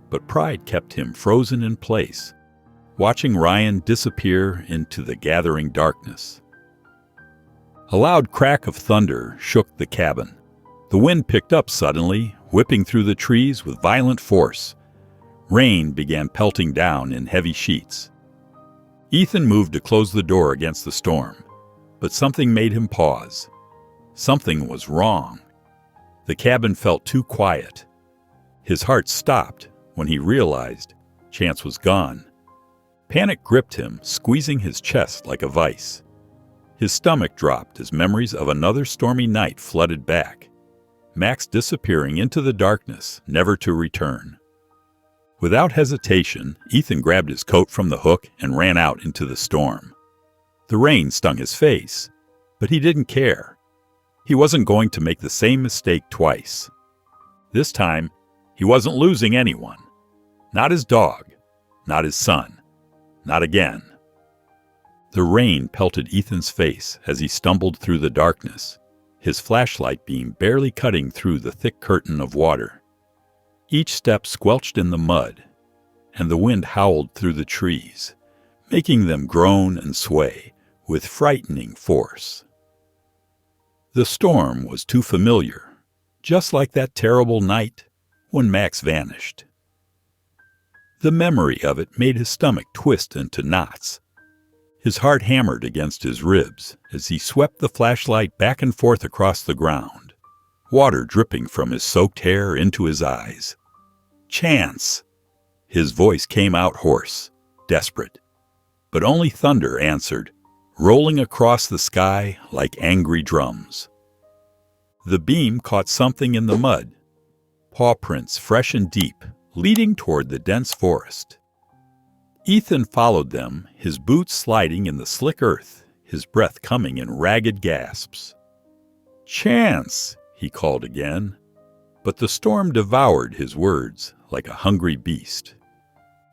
But pride kept him frozen in place, watching Ryan disappear into the gathering darkness. A loud crack of thunder shook the cabin. The wind picked up suddenly, whipping through the trees with violent force. Rain began pelting down in heavy sheets. Ethan moved to close the door against the storm, but something made him pause. Something was wrong. The cabin felt too quiet. His heart stopped when he realized Chance was gone. Panic gripped him, squeezing his chest like a vice. His stomach dropped as memories of another stormy night flooded back. Max disappearing into the darkness, never to return. Without hesitation, Ethan grabbed his coat from the hook and ran out into the storm. The rain stung his face, but he didn't care. He wasn't going to make the same mistake twice. This time, he wasn't losing anyone. Not his dog, not his son, not again. The rain pelted Ethan's face as he stumbled through the darkness, his flashlight beam barely cutting through the thick curtain of water. Each step squelched in the mud, and the wind howled through the trees, making them groan and sway with frightening force. The storm was too familiar, just like that terrible night when Max vanished. The memory of it made his stomach twist into knots. His heart hammered against his ribs as he swept the flashlight back and forth across the ground, water dripping from his soaked hair into his eyes. "Chance!" His voice came out hoarse, desperate. But only thunder answered, rolling across the sky like angry drums. The beam caught something in the mud, paw prints fresh and deep, leading toward the dense forest. Ethan followed them, his boots sliding in the slick earth, his breath coming in ragged gasps. "Chance!" he called again, but the storm devoured his words like a hungry beast.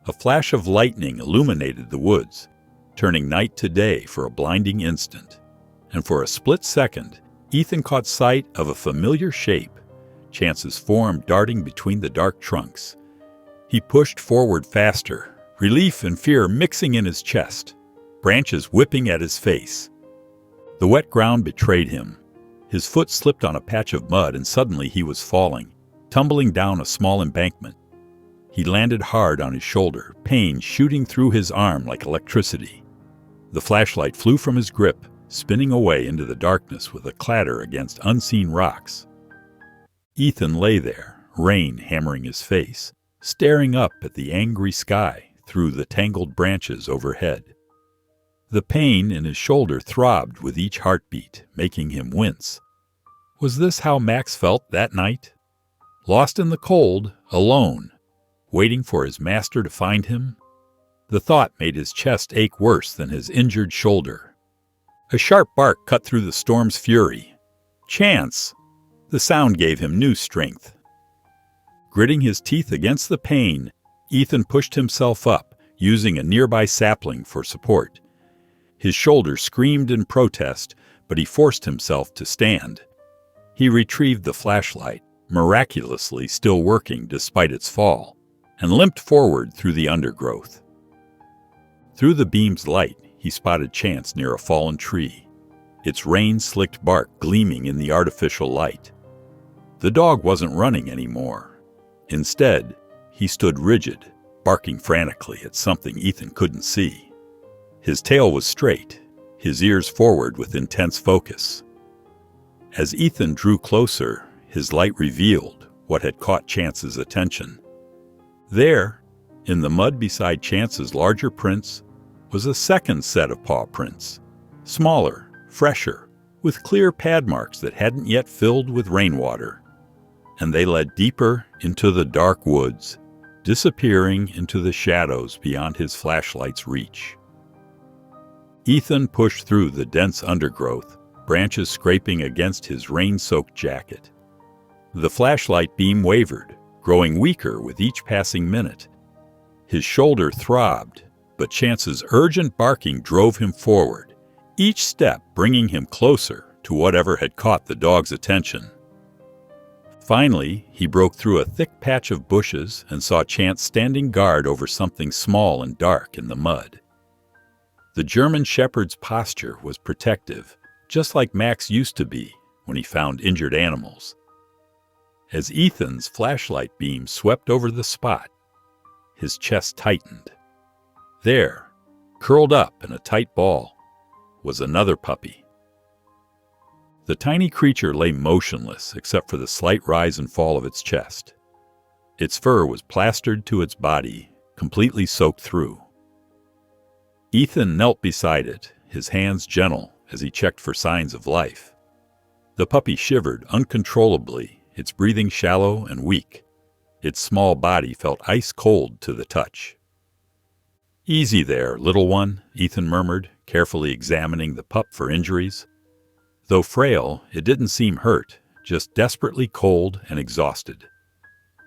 A flash of lightning illuminated the woods, turning night to day for a blinding instant, and for a split second, Ethan caught sight of a familiar shape, Chance's form darting between the dark trunks. He pushed forward faster, relief and fear mixing in his chest, branches whipping at his face. The wet ground betrayed him. His foot slipped on a patch of mud and suddenly he was falling, tumbling down a small embankment. He landed hard on his shoulder, pain shooting through his arm like electricity. The flashlight flew from his grip, spinning away into the darkness with a clatter against unseen rocks. Ethan lay there, rain hammering his face, staring up at the angry sky through the tangled branches overhead. The pain in his shoulder throbbed with each heartbeat, making him wince. Was this how Max felt that night? Lost in the cold, alone, waiting for his master to find him? The thought made his chest ache worse than his injured shoulder. A sharp bark cut through the storm's fury. Chance! The sound gave him new strength. Gritting his teeth against the pain, Ethan pushed himself up, using a nearby sapling for support. His shoulder screamed in protest, but he forced himself to stand. He retrieved the flashlight, miraculously still working despite its fall, and limped forward through the undergrowth. Through the beam's light, he spotted Chance near a fallen tree, its rain-slicked bark gleaming in the artificial light. The dog wasn't running anymore. Instead, he stood rigid, barking frantically at something Ethan couldn't see. His tail was straight, his ears forward with intense focus. As Ethan drew closer, his light revealed what had caught Chance's attention. There, in the mud beside Chance's larger prints, was a second set of paw prints, smaller, fresher, with clear pad marks that hadn't yet filled with rainwater. And they led deeper into the dark woods, disappearing into the shadows beyond his flashlight's reach. Ethan pushed through the dense undergrowth, branches scraping against his rain-soaked jacket. The flashlight beam wavered, growing weaker with each passing minute. His shoulder throbbed, but Chance's urgent barking drove him forward, each step bringing him closer to whatever had caught the dog's attention. Finally, he broke through a thick patch of bushes and saw Chance standing guard over something small and dark in the mud. The German shepherd's posture was protective, just like Max used to be when he found injured animals. As Ethan's flashlight beam swept over the spot, his chest tightened. There, curled up in a tight ball, was another puppy. The tiny creature lay motionless except for the slight rise and fall of its chest. Its fur was plastered to its body, completely soaked through. Ethan knelt beside it, his hands gentle as he checked for signs of life. The puppy shivered uncontrollably, its breathing shallow and weak. Its small body felt ice cold to the touch. "Easy there, little one," Ethan murmured, carefully examining the pup for injuries. Though frail, it didn't seem hurt, just desperately cold and exhausted.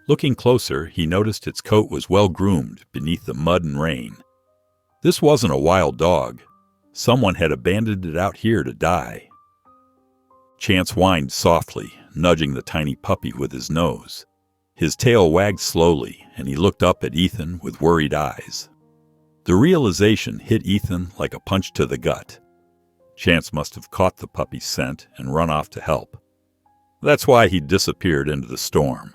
Looking closer, he noticed its coat was well groomed beneath the mud and rain. This wasn't a wild dog. Someone had abandoned it out here to die. Chance whined softly, nudging the tiny puppy with his nose. His tail wagged slowly, and he looked up at Ethan with worried eyes. The realization hit Ethan like a punch to the gut. Chance must have caught the puppy's scent and run off to help. That's why he disappeared into the storm.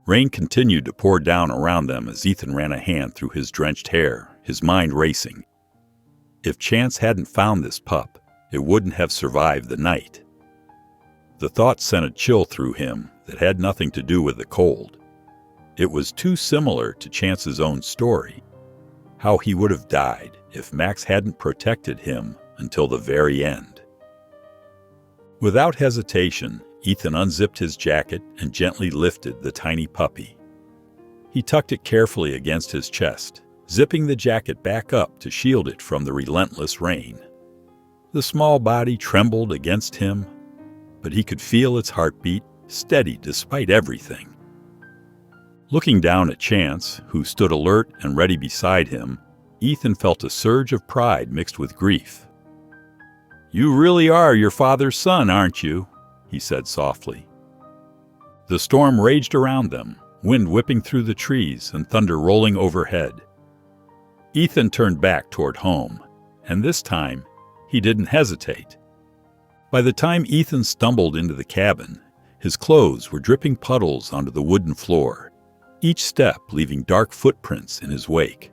Rain continued to pour down around them as Ethan ran a hand through his drenched hair, his mind racing. If Chance hadn't found this pup, it wouldn't have survived the night. The thought sent a chill through him that had nothing to do with the cold. It was too similar to Chance's own story, how he would have died if Max hadn't protected him until the very end. Without hesitation, Ethan unzipped his jacket and gently lifted the tiny puppy. He tucked it carefully against his chest, zipping the jacket back up to shield it from the relentless rain. The small body trembled against him, but he could feel its heartbeat, steady despite everything. Looking down at Chance, who stood alert and ready beside him, Ethan felt a surge of pride mixed with grief. "You really are your father's son, aren't you?" he said softly. The storm raged around them, wind whipping through the trees and thunder rolling overhead. Ethan turned back toward home, and this time, he didn't hesitate. By the time Ethan stumbled into the cabin, his clothes were dripping puddles onto the wooden floor, each step leaving dark footprints in his wake.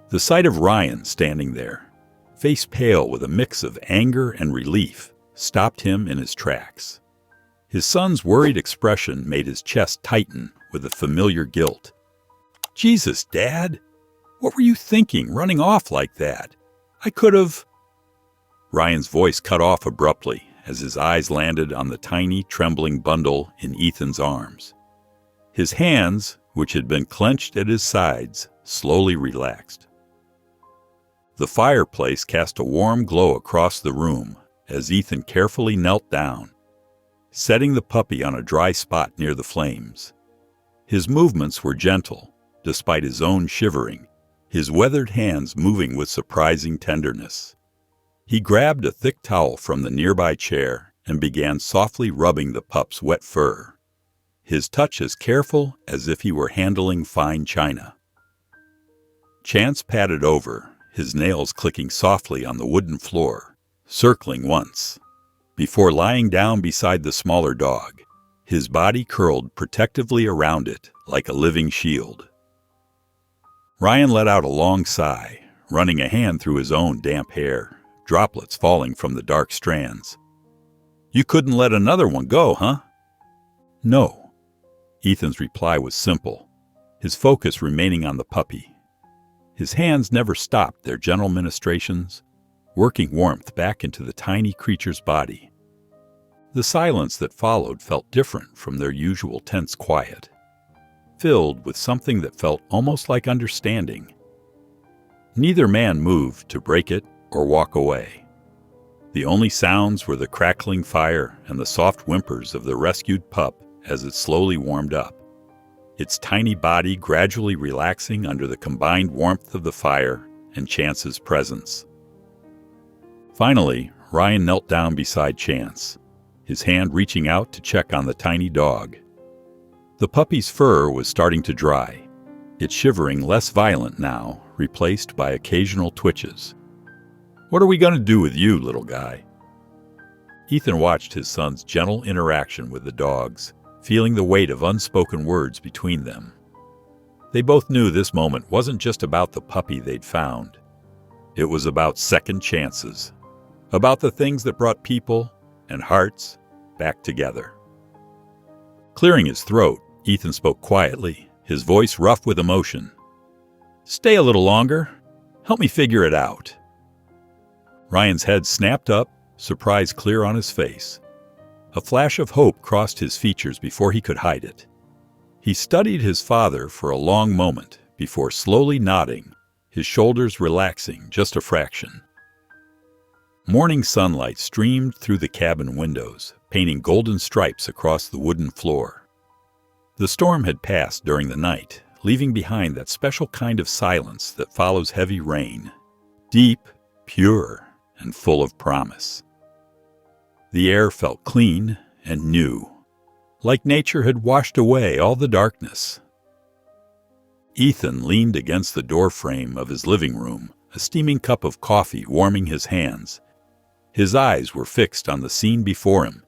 The sight of Ryan standing there, face pale with a mix of anger and relief, stopped him in his tracks. His son's worried expression made his chest tighten with a familiar guilt. "Jesus, Dad! What were you thinking, running off like that? I could have—" Ryan's voice cut off abruptly as his eyes landed on the tiny, trembling bundle in Ethan's arms. His hands, which had been clenched at his sides, slowly relaxed. The fireplace cast a warm glow across the room as Ethan carefully knelt down, setting the puppy on a dry spot near the flames. His movements were gentle, despite his own shivering, his weathered hands moving with surprising tenderness. He grabbed a thick towel from the nearby chair and began softly rubbing the pup's wet fur, his touch as careful as if he were handling fine china. Chance patted over, his nails clicking softly on the wooden floor, circling once, before lying down beside the smaller dog, his body curled protectively around it like a living shield. Ryan let out a long sigh, running a hand through his own damp hair, droplets falling from the dark strands. "You couldn't let another one go, huh?" "No." Ethan's reply was simple, his focus remaining on the puppy. His hands never stopped their gentle ministrations, working warmth back into the tiny creature's body. The silence that followed felt different from their usual tense quiet, filled with something that felt almost like understanding. Neither man moved to break it or walk away. The only sounds were the crackling fire and the soft whimpers of the rescued pup as it slowly warmed up, its tiny body gradually relaxing under the combined warmth of the fire and Chance's presence. Finally, Ryan knelt down beside Chance, his hand reaching out to check on the tiny dog. The puppy's fur was starting to dry, its shivering less violent now, replaced by occasional twitches. "What are we going to do with you, little guy?" Ethan watched his son's gentle interaction with the dogs, feeling the weight of unspoken words between them. They both knew this moment wasn't just about the puppy they'd found. It was about second chances, about the things that brought people and hearts back together. Clearing his throat, Ethan spoke quietly, his voice rough with emotion. "Stay a little longer. Help me figure it out." Ryan's head snapped up, surprise clear on his face. A flash of hope crossed his features before he could hide it. He studied his father for a long moment before slowly nodding, his shoulders relaxing just a fraction. Morning sunlight streamed through the cabin windows, painting golden stripes across the wooden floor. The storm had passed during the night, leaving behind that special kind of silence that follows heavy rain, deep, pure, and full of promise. The air felt clean and new, like nature had washed away all the darkness. Ethan leaned against the doorframe of his living room, a steaming cup of coffee warming his hands. His eyes were fixed on the scene before him.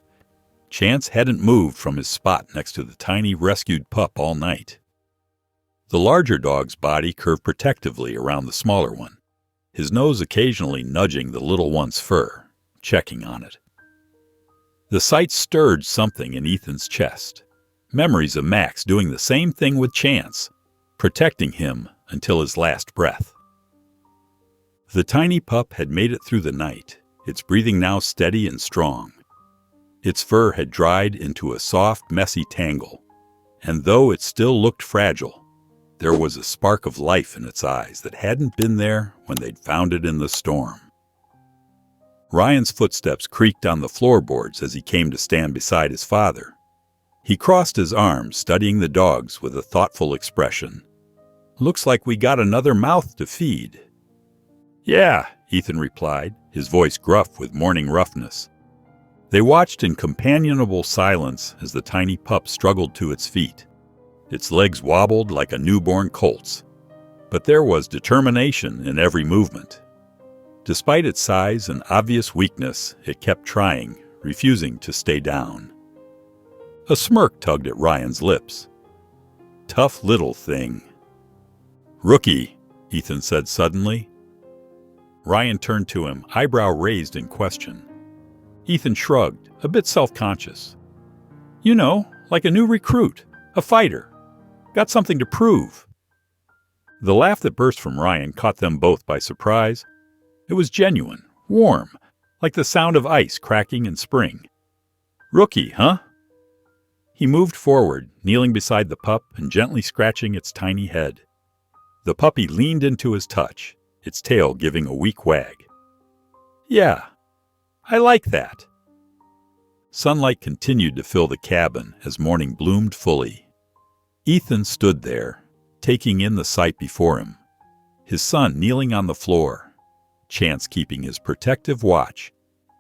Chance hadn't moved from his spot next to the tiny rescued pup all night. The larger dog's body curved protectively around the smaller one, his nose occasionally nudging the little one's fur, checking on it. The sight stirred something in Ethan's chest, memories of Max doing the same thing with Chance, protecting him until his last breath. The tiny pup had made it through the night, its breathing now steady and strong. Its fur had dried into a soft, messy tangle, and though it still looked fragile, there was a spark of life in its eyes that hadn't been there when they'd found it in the storm. Ryan's footsteps creaked on the floorboards as he came to stand beside his father. He crossed his arms, studying the dogs with a thoughtful expression. "Looks like we got another mouth to feed." "Yeah," Ethan replied, his voice gruff with morning roughness. They watched in companionable silence as the tiny pup struggled to its feet. Its legs wobbled like a newborn colt's. But there was determination in every movement. Despite its size and obvious weakness, it kept trying, refusing to stay down. A smirk tugged at Ryan's lips. Tough little thing. "Rookie," Ethan said suddenly. Ryan turned to him, eyebrow raised in question. Ethan shrugged, a bit self-conscious. "You know, like a new recruit, a fighter. Got something to prove." The laugh that burst from Ryan caught them both by surprise. It was genuine, warm, like the sound of ice cracking in spring. "Rookie, huh?" He moved forward, kneeling beside the pup and gently scratching its tiny head. The puppy leaned into his touch, its tail giving a weak wag. "Yeah, I like that." Sunlight continued to fill the cabin as morning bloomed fully. Ethan stood there, taking in the sight before him. His son kneeling on the floor, Chance keeping his protective watch,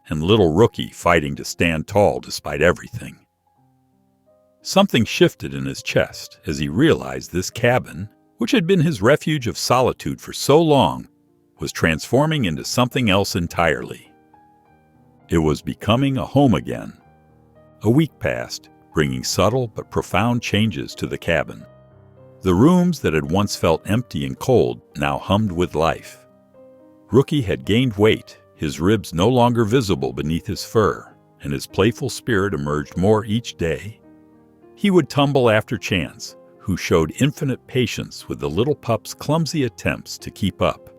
and little Rookie fighting to stand tall despite everything. Something shifted in his chest as he realized this cabin, which had been his refuge of solitude for so long, was transforming into something else entirely. It was becoming a home again. A week passed, bringing subtle but profound changes to the cabin. The rooms that had once felt empty and cold now hummed with life. Rookie had gained weight, his ribs no longer visible beneath his fur, and his playful spirit emerged more each day. He would tumble after Chance, who showed infinite patience with the little pup's clumsy attempts to keep up.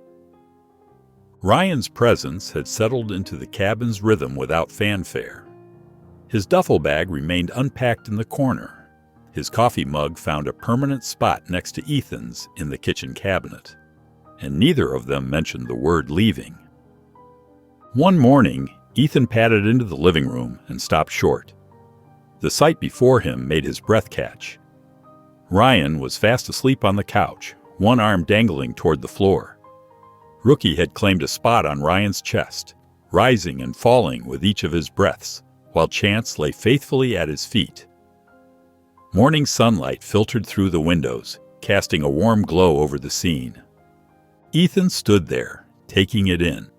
Ryan's presence had settled into the cabin's rhythm without fanfare. His duffel bag remained unpacked in the corner. His coffee mug found a permanent spot next to Ethan's in the kitchen cabinet, and neither of them mentioned the word leaving. One morning, Ethan padded into the living room and stopped short. The sight before him made his breath catch. Ryan was fast asleep on the couch, one arm dangling toward the floor. Rookie had claimed a spot on Ryan's chest, rising and falling with each of his breaths, while Chance lay faithfully at his feet. Morning sunlight filtered through the windows, casting a warm glow over the scene. Ethan stood there, taking it in.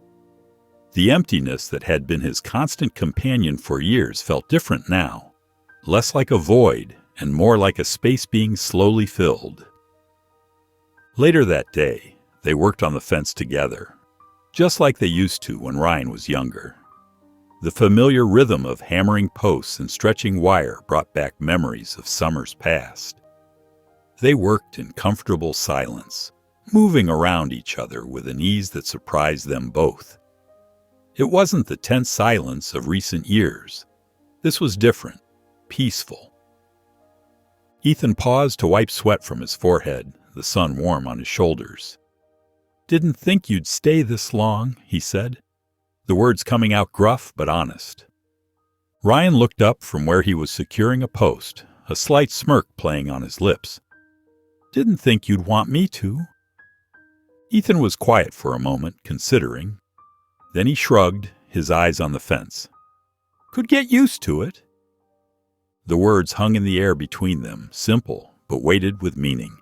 The emptiness that had been his constant companion for years felt different now, less like a void and more like a space being slowly filled. Later that day, they worked on the fence together, just like they used to when Ryan was younger. The familiar rhythm of hammering posts and stretching wire brought back memories of summers past. They worked in comfortable silence, moving around each other with an ease that surprised them both. It wasn't the tense silence of recent years. This was different, peaceful. Ethan paused to wipe sweat from his forehead, the sun warm on his shoulders. "Didn't think you'd stay this long," he said, the words coming out gruff but honest. Ryan looked up from where he was securing a post, a slight smirk playing on his lips. "Didn't think you'd want me to." Ethan was quiet for a moment, considering. Then he shrugged, his eyes on the fence. "Could get used to it." The words hung in the air between them, simple, but weighted with meaning.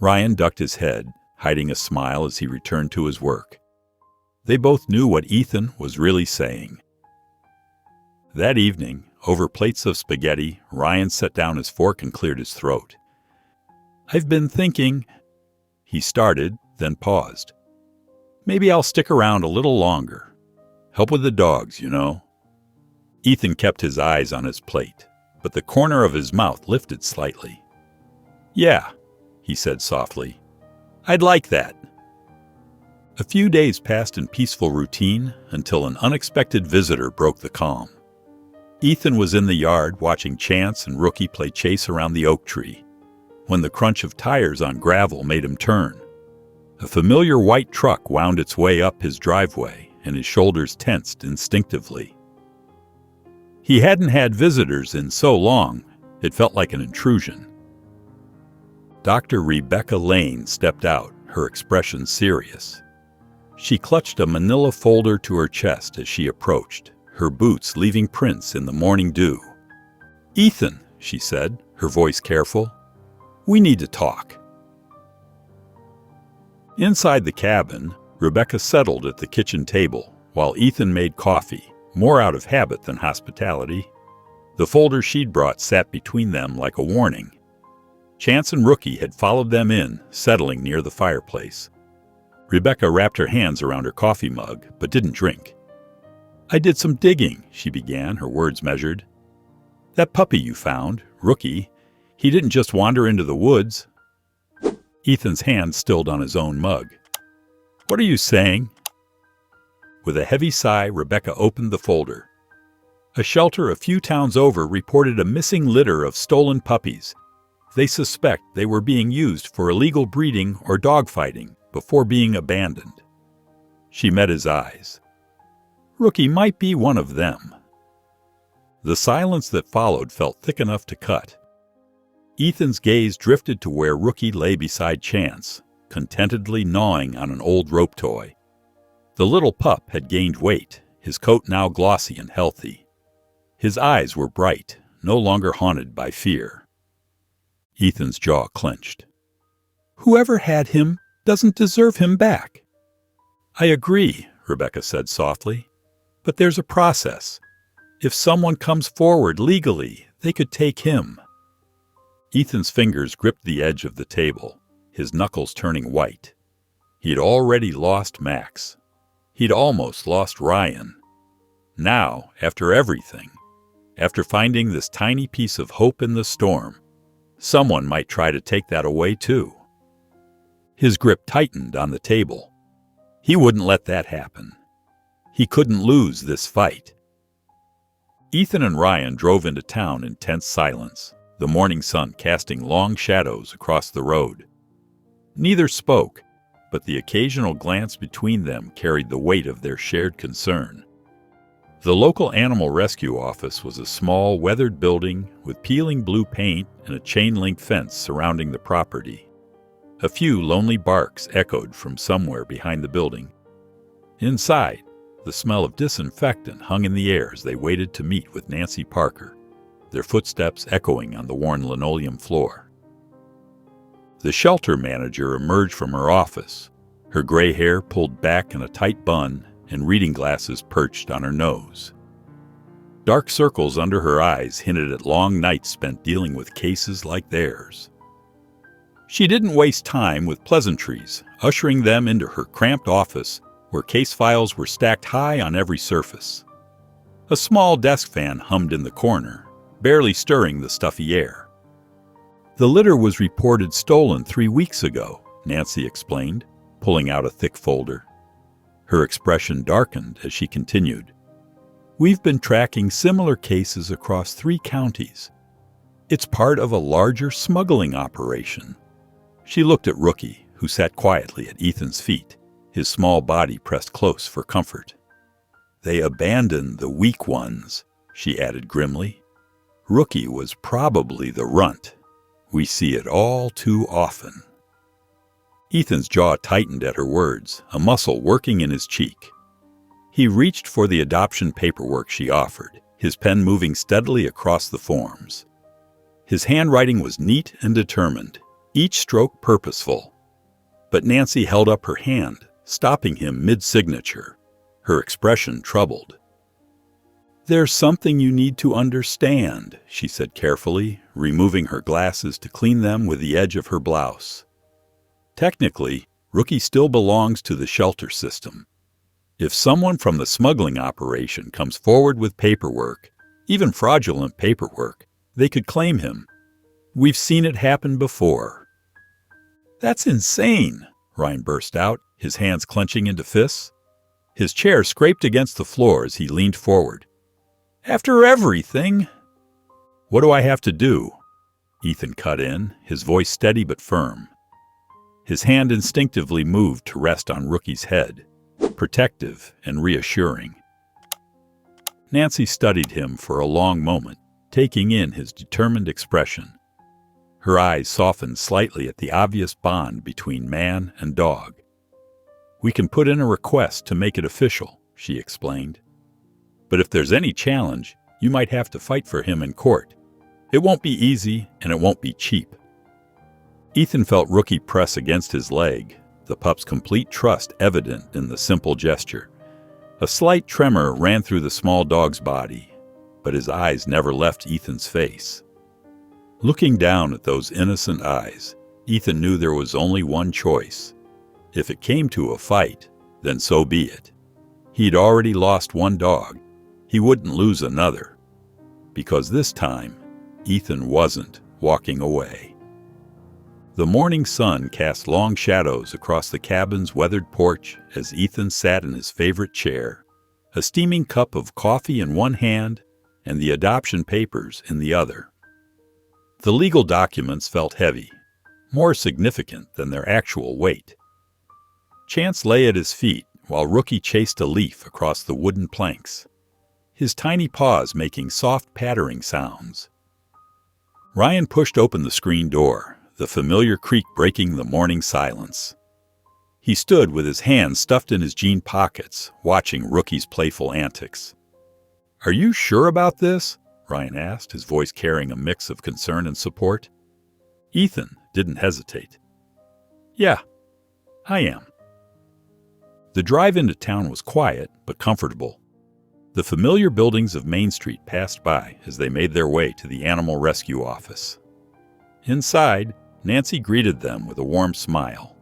Ryan ducked his head, hiding a smile as he returned to his work. They both knew what Ethan was really saying. That evening, over plates of spaghetti, Ryan set down his fork and cleared his throat. "I've been thinking," he started, then paused. "Maybe I'll stick around a little longer. Help with the dogs, you know." Ethan kept his eyes on his plate, but the corner of his mouth lifted slightly. "Yeah," he said softly. "I'd like that." A few days passed in peaceful routine until an unexpected visitor broke the calm. Ethan was in the yard watching Chance and Rookie play chase around the oak tree, when the crunch of tires on gravel made him turn. A familiar white truck wound its way up his driveway, and his shoulders tensed instinctively. He hadn't had visitors in so long, it felt like an intrusion. Dr. Rebecca Lane stepped out, her expression serious. She clutched a manila folder to her chest as she approached, her boots leaving prints in the morning dew. "Ethan," she said, her voice careful, "we need to talk." Inside the cabin, Rebecca settled at the kitchen table while Ethan made coffee, more out of habit than hospitality. The folder she'd brought sat between them like a warning. Chance and Rookie had followed them in, settling near the fireplace. Rebecca wrapped her hands around her coffee mug, but didn't drink. "I did some digging," she began, her words measured. "That puppy you found, Rookie, he didn't just wander into the woods." Ethan's hand stilled on his own mug. "What are you saying?" With a heavy sigh, Rebecca opened the folder. A shelter a few towns over reported a missing litter of stolen puppies. They suspect they were being used for illegal breeding or dogfighting before being abandoned. She met his eyes. Rookie might be one of them. The silence that followed felt thick enough to cut. Ethan's gaze drifted to where Rookie lay beside Chance, contentedly gnawing on an old rope toy. The little pup had gained weight, his coat now glossy and healthy. His eyes were bright, no longer haunted by fear. Ethan's jaw clenched. "Whoever had him doesn't deserve him back." "I agree," Rebecca said softly, "but there's a process. If someone comes forward legally, they could take him." Ethan's fingers gripped the edge of the table, his knuckles turning white. He'd already lost Max. He'd almost lost Ryan. Now, after everything, after finding this tiny piece of hope in the storm, someone might try to take that away too. His grip tightened on the table. He wouldn't let that happen. He couldn't lose this fight. Ethan and Ryan drove into town in tense silence, the morning sun casting long shadows across the road. Neither spoke, but the occasional glance between them carried the weight of their shared concern. The local animal rescue office was a small, weathered building with peeling blue paint and a chain-link fence surrounding the property. A few lonely barks echoed from somewhere behind the building. Inside, the smell of disinfectant hung in the air as they waited to meet with Nancy Parker, their footsteps echoing on the worn linoleum floor. The shelter manager emerged from her office, her gray hair pulled back in a tight bun and reading glasses perched on her nose. Dark circles under her eyes hinted at long nights spent dealing with cases like theirs. She didn't waste time with pleasantries, ushering them into her cramped office where case files were stacked high on every surface. A small desk fan hummed in the corner, barely stirring the stuffy air. "The litter was reported stolen 3 weeks ago," Nancy explained, pulling out a thick folder. Her expression darkened as she continued. "We've been tracking similar cases across 3 counties. It's part of a larger smuggling operation." She looked at Rookie, who sat quietly at Ethan's feet, his small body pressed close for comfort. "They abandoned the weak ones," she added grimly. "Rookie was probably the runt. We see it all too often." Ethan's jaw tightened at her words, a muscle working in his cheek. He reached for the adoption paperwork she offered, his pen moving steadily across the forms. His handwriting was neat and determined, each stroke purposeful. But Nancy held up her hand, stopping him mid-signature, her expression troubled. "There's something you need to understand," she said carefully, removing her glasses to clean them with the edge of her blouse. "Technically, Rookie still belongs to the shelter system. If someone from the smuggling operation comes forward with paperwork, even fraudulent paperwork, they could claim him. We've seen it happen before." "That's insane," Ryan burst out, his hands clenching into fists. His chair scraped against the floor as he leaned forward. "After everything—" "What do I have to do?" Ethan cut in, his voice steady but firm. His hand instinctively moved to rest on Rookie's head, protective and reassuring. Nancy studied him for a long moment, taking in his determined expression. Her eyes softened slightly at the obvious bond between man and dog. "We can put in a request to make it official," she explained. "But if there's any challenge, you might have to fight for him in court. It won't be easy, and it won't be cheap." Ethan felt Rookie press against his leg, the pup's complete trust evident in the simple gesture. A slight tremor ran through the small dog's body, but his eyes never left Ethan's face. Looking down at those innocent eyes, Ethan knew there was only one choice. If it came to a fight, then so be it. He'd already lost one dog. He wouldn't lose another. Because this time, Ethan wasn't walking away. The morning sun cast long shadows across the cabin's weathered porch as Ethan sat in his favorite chair, a steaming cup of coffee in one hand and the adoption papers in the other. The legal documents felt heavy, more significant than their actual weight. Chance lay at his feet while Rookie chased a leaf across the wooden planks, his tiny paws making soft pattering sounds. Ryan pushed open the screen door, the familiar creak breaking the morning silence. He stood with his hands stuffed in his jean pockets, watching Rookie's playful antics. "Are you sure about this?" Ryan asked, his voice carrying a mix of concern and support. Ethan didn't hesitate. "Yeah, I am." The drive into town was quiet but comfortable. The familiar buildings of Main Street passed by as they made their way to the Animal Rescue Office. Inside, Nancy greeted them with a warm smile,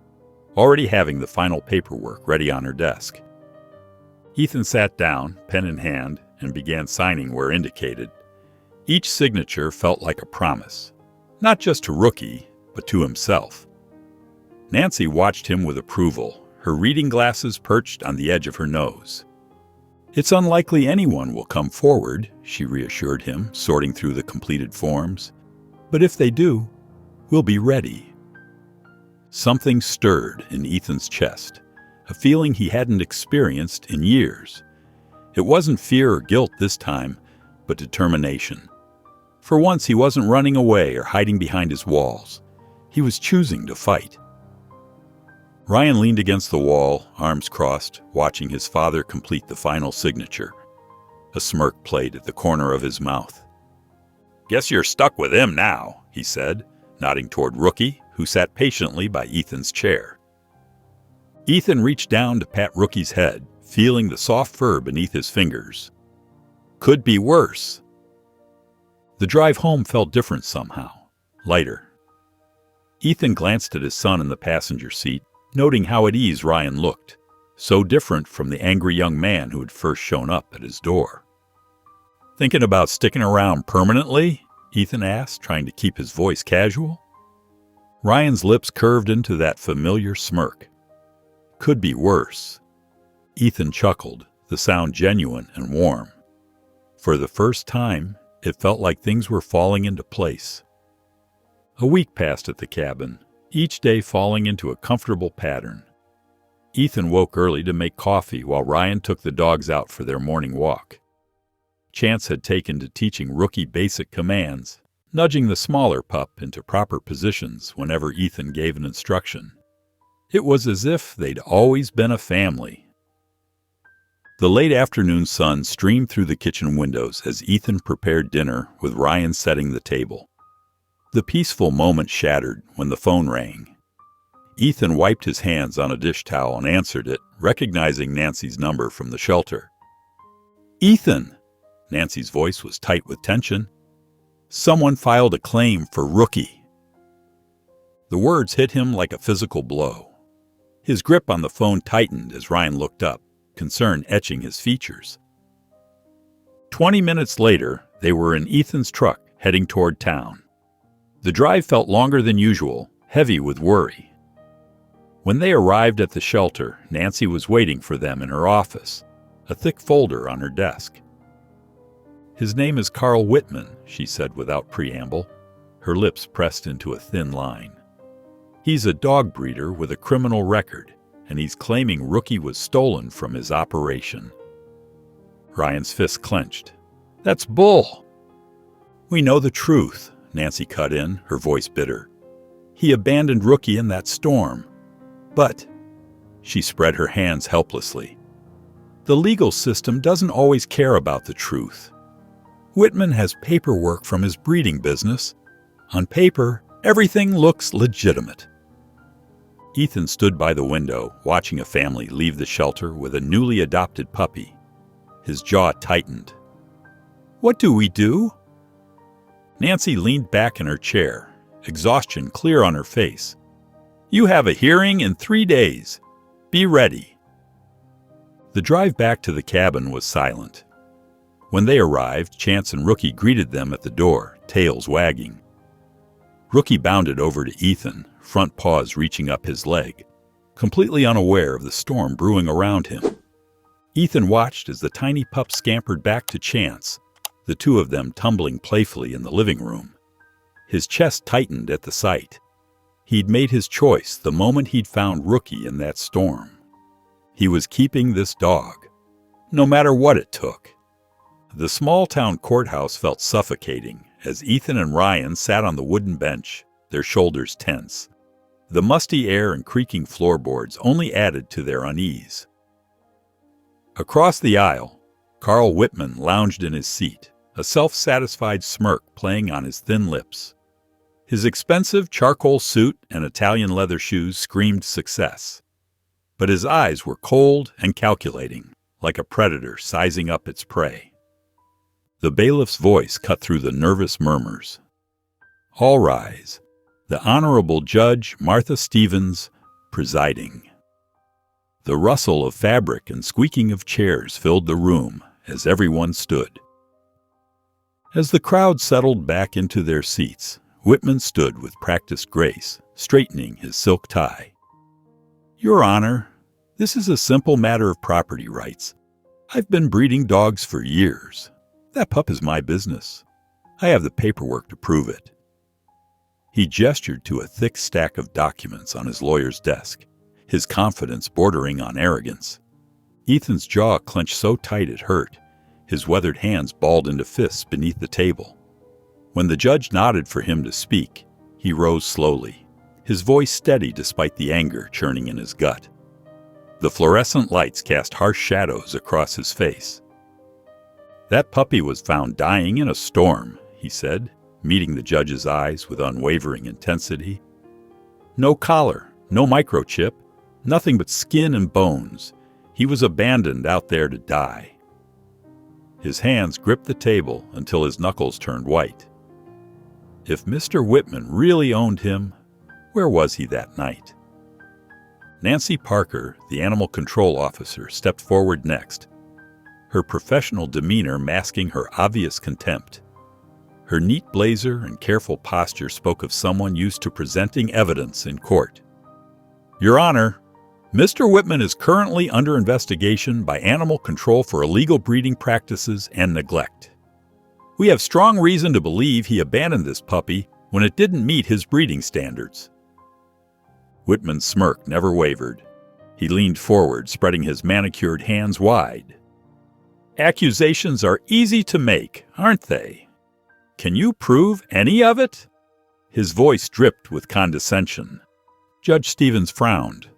already having the final paperwork ready on her desk. Ethan sat down, pen in hand, and began signing where indicated. Each signature felt like a promise, not just to Rookie, but to himself. Nancy watched him with approval, her reading glasses perched on the edge of her nose. "It's unlikely anyone will come forward," she reassured him, sorting through the completed forms. "But if they do, we'll be ready." Something stirred in Ethan's chest, a feeling he hadn't experienced in years. It wasn't fear or guilt this time, but determination. For once, he wasn't running away or hiding behind his walls. He was choosing to fight. Ryan leaned against the wall, arms crossed, watching his father complete the final signature. A smirk played at the corner of his mouth. "Guess you're stuck with him now," he said, nodding toward Rookie, who sat patiently by Ethan's chair. Ethan reached down to pat Rookie's head, feeling the soft fur beneath his fingers. Could be worse. The drive home felt different somehow, lighter. Ethan glanced at his son in the passenger seat, noting how at ease Ryan looked, so different from the angry young man who had first shown up at his door. "Thinking about sticking around permanently?" Ethan asked, trying to keep his voice casual. Ryan's lips curved into that familiar smirk. Could be worse. Ethan chuckled, the sound genuine and warm. For the first time, it felt like things were falling into place. A week passed at the cabin, each day falling into a comfortable pattern. Ethan woke early to make coffee while Ryan took the dogs out for their morning walk. Chance had taken to teaching Rookie basic commands, nudging the smaller pup into proper positions whenever Ethan gave an instruction. It was as if they'd always been a family. The late afternoon sun streamed through the kitchen windows as Ethan prepared dinner with Ryan setting the table. The peaceful moment shattered when the phone rang. Ethan wiped his hands on a dish towel and answered it, recognizing Nancy's number from the shelter. "Ethan!" Nancy's voice was tight with tension. "Someone filed a claim for Rookie." The words hit him like a physical blow. His grip on the phone tightened as Ryan looked up, concern etching his features. 20 minutes later, they were in Ethan's truck heading toward town. The drive felt longer than usual, heavy with worry. When they arrived at the shelter, Nancy was waiting for them in her office, a thick folder on her desk. "His name is Carl Whitman," she said without preamble, her lips pressed into a thin line. "He's a dog breeder with a criminal record, and he's claiming Rookie was stolen from his operation." Ryan's fist clenched. "That's bull!" "We know the truth," Nancy cut in, her voice bitter. "He abandoned Rookie in that storm. But," she spread her hands helplessly, "the legal system doesn't always care about the truth. Whitman has paperwork from his breeding business. On paper, everything looks legitimate." Ethan stood by the window, watching a family leave the shelter with a newly adopted puppy. His jaw tightened. "What do we do?" Nancy leaned back in her chair, exhaustion clear on her face. "You have a hearing in 3 days. Be ready." The drive back to the cabin was silent. When they arrived, Chance and Rookie greeted them at the door, tails wagging. Rookie bounded over to Ethan, front paws reaching up his leg, completely unaware of the storm brewing around him. Ethan watched as the tiny pup scampered back to Chance, the two of them tumbling playfully in the living room. His chest tightened at the sight. He'd made his choice the moment he'd found Rookie in that storm. He was keeping this dog, no matter what it took. The small-town courthouse felt suffocating as Ethan and Ryan sat on the wooden bench, their shoulders tense. The musty air and creaking floorboards only added to their unease. Across the aisle, Carl Whitman lounged in his seat, a self-satisfied smirk playing on his thin lips. His expensive charcoal suit and Italian leather shoes screamed success. But his eyes were cold and calculating, like a predator sizing up its prey. The bailiff's voice cut through the nervous murmurs. "All rise. The Honorable Judge Martha Stevens, presiding." The rustle of fabric and squeaking of chairs filled the room as everyone stood. As the crowd settled back into their seats, Whitman stood with practiced grace, straightening his silk tie. "Your Honor, this is a simple matter of property rights. I've been breeding dogs for years. That pup is my business. I have the paperwork to prove it." He gestured to a thick stack of documents on his lawyer's desk, his confidence bordering on arrogance. Ethan's jaw clenched so tight it hurt, his weathered hands balled into fists beneath the table. When the judge nodded for him to speak, he rose slowly, his voice steady despite the anger churning in his gut. The fluorescent lights cast harsh shadows across his face. "That puppy was found dying in a storm," he said, meeting the judge's eyes with unwavering intensity. "No collar, no microchip, nothing but skin and bones. He was abandoned out there to die." His hands gripped the table until his knuckles turned white. If Mr. Whitman really owned him, where was he that night? Nancy Parker, the animal control officer, stepped forward next, her professional demeanor masking her obvious contempt. Her neat blazer and careful posture spoke of someone used to presenting evidence in court. "Your Honor, Mr. Whitman is currently under investigation by Animal Control for illegal breeding practices and neglect. We have strong reason to believe he abandoned this puppy when it didn't meet his breeding standards." Whitman's smirk never wavered. He leaned forward, spreading his manicured hands wide. "Accusations are easy to make, aren't they? Can you prove any of it?" His voice dripped with condescension. Judge Stevens frowned,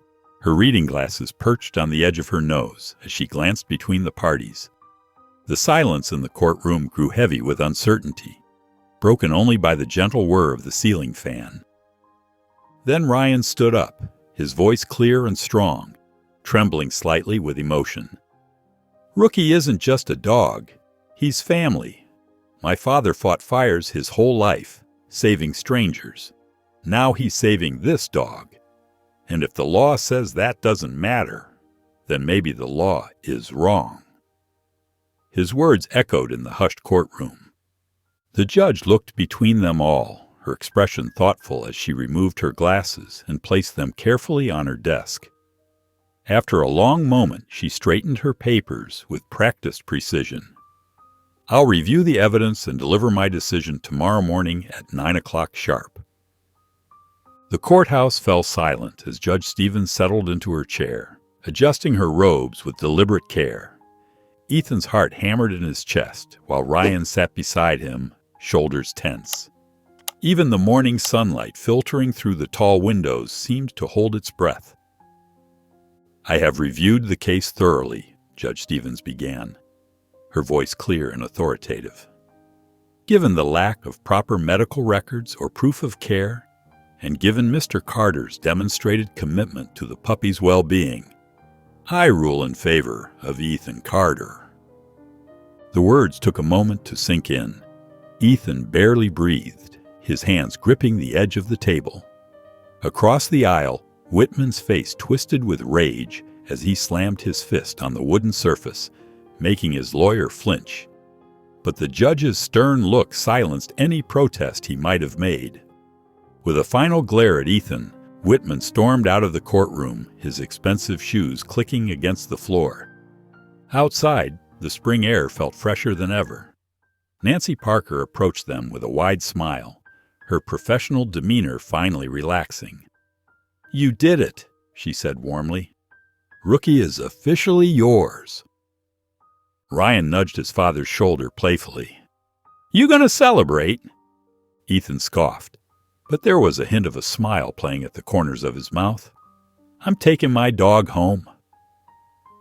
her reading glasses perched on the edge of her nose as she glanced between the parties. The silence in the courtroom grew heavy with uncertainty, broken only by the gentle whir of the ceiling fan. Then Ryan stood up, his voice clear and strong, trembling slightly with emotion. "Rookie isn't just a dog. He's family. My father fought fires his whole life, saving strangers. Now he's saving this dog. And if the law says that doesn't matter, then maybe the law is wrong." His words echoed in the hushed courtroom. The judge looked between them all, her expression thoughtful as she removed her glasses and placed them carefully on her desk. After a long moment, she straightened her papers with practiced precision. "I'll review the evidence and deliver my decision tomorrow morning at 9 o'clock sharp." The courthouse fell silent as Judge Stevens settled into her chair, adjusting her robes with deliberate care. Ethan's heart hammered in his chest while Ryan sat beside him, shoulders tense. Even the morning sunlight filtering through the tall windows seemed to hold its breath. "I have reviewed the case thoroughly," Judge Stevens began, her voice clear and authoritative. "Given the lack of proper medical records or proof of care, and given Mr. Carter's demonstrated commitment to the puppy's well-being, I rule in favor of Ethan Carter." The words took a moment to sink in. Ethan barely breathed, his hands gripping the edge of the table. Across the aisle, Whitman's face twisted with rage as he slammed his fist on the wooden surface, making his lawyer flinch. But the judge's stern look silenced any protest he might have made. With a final glare at Ethan, Whitman stormed out of the courtroom, his expensive shoes clicking against the floor. Outside, the spring air felt fresher than ever. Nancy Parker approached them with a wide smile, her professional demeanor finally relaxing. "You did it," she said warmly. "Rookie is officially yours." Ryan nudged his father's shoulder playfully. "You gonna celebrate?" Ethan scoffed, but there was a hint of a smile playing at the corners of his mouth. "I'm taking my dog home."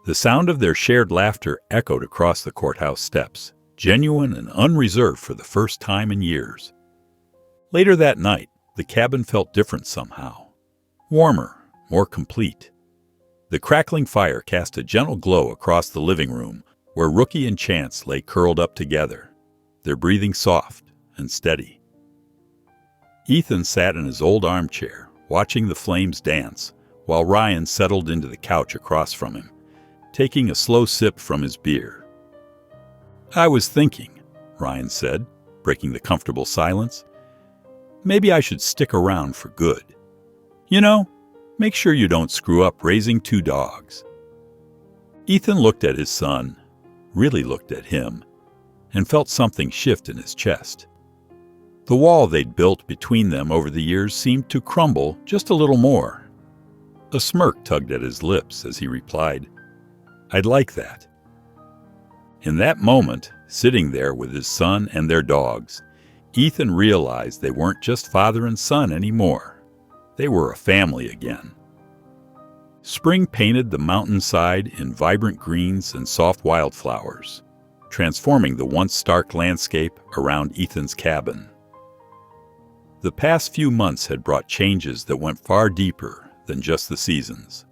The sound of their shared laughter echoed across the courthouse steps, genuine and unreserved for the first time in years. Later that night, the cabin felt different somehow. Warmer, more complete. The crackling fire cast a gentle glow across the living room, where Rookie and Chance lay curled up together, their breathing soft and steady. Ethan sat in his old armchair, watching the flames dance, while Ryan settled into the couch across from him, taking a slow sip from his beer. "I was thinking," Ryan said, breaking the comfortable silence, "maybe I should stick around for good. You know, make sure you don't screw up raising 2 dogs." Ethan looked at his son, really looked at him, and felt something shift in his chest. The wall they'd built between them over the years seemed to crumble just a little more. A smirk tugged at his lips as he replied, "I'd like that." In that moment, sitting there with his son and their dogs, Ethan realized they weren't just father and son anymore. They were a family again. Spring painted the mountainside in vibrant greens and soft wildflowers, transforming the once stark landscape around Ethan's cabin. The past few months had brought changes that went far deeper than just the seasons.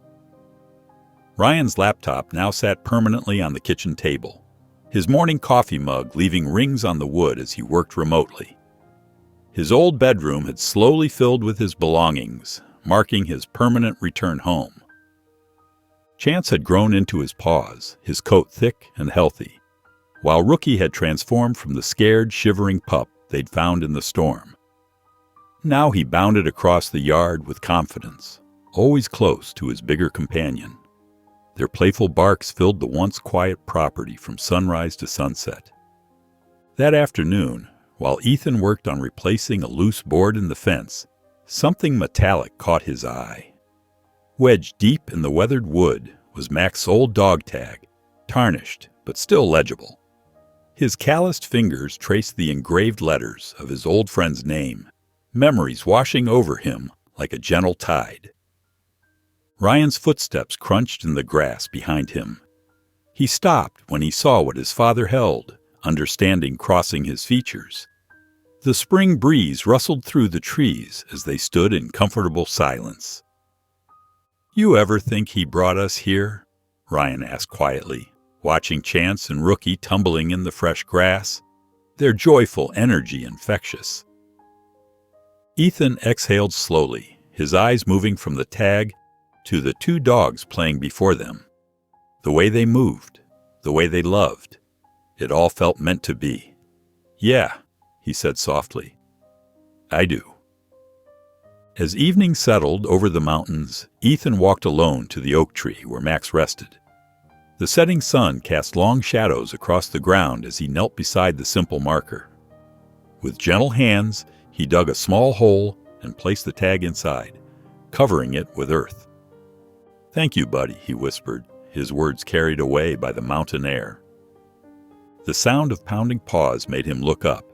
Ryan's laptop now sat permanently on the kitchen table, his morning coffee mug leaving rings on the wood as he worked remotely. His old bedroom had slowly filled with his belongings, marking his permanent return home. Chance had grown into his paws, his coat thick and healthy, while Rookie had transformed from the scared, shivering pup they'd found in the storm. Now he bounded across the yard with confidence, always close to his bigger companion. Their playful barks filled the once quiet property from sunrise to sunset. That afternoon, while Ethan worked on replacing a loose board in the fence, something metallic caught his eye. Wedged deep in the weathered wood was Mac's old dog tag, tarnished but still legible. His calloused fingers traced the engraved letters of his old friend's name, memories washing over him like a gentle tide. Ryan's footsteps crunched in the grass behind him. He stopped when he saw what his father held, understanding crossing his features. The spring breeze rustled through the trees as they stood in comfortable silence. "You ever think he brought us here?" Ryan asked quietly, watching Chance and Rookie tumbling in the fresh grass, their joyful energy infectious. Ethan exhaled slowly, his eyes moving from the tag to the 2 dogs playing before them. The way they moved, the way they loved, it all felt meant to be. "Yeah," he said softly, "I do." As evening settled over the mountains, Ethan walked alone to the oak tree where Max rested. The setting sun cast long shadows across the ground as he knelt beside the simple marker. With gentle hands, he dug a small hole and placed the tag inside, covering it with earth. "Thank you, buddy," he whispered, his words carried away by the mountain air. The sound of pounding paws made him look up.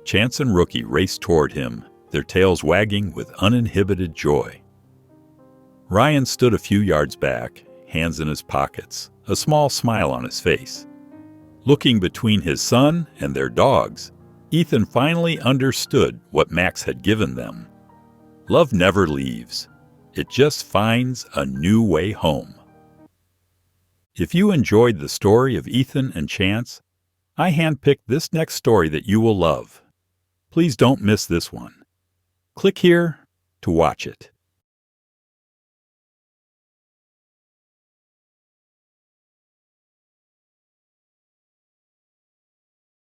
Chance and Rookie raced toward him, their tails wagging with uninhibited joy. Ryan stood a few yards back, hands in his pockets, a small smile on his face. Looking between his son and their dogs, Ethan finally understood what Max had given them. Love never leaves. It just finds a new way home. If you enjoyed the story of Ethan and Chance, I handpicked this next story that you will love. Please don't miss this one. Click here to watch it.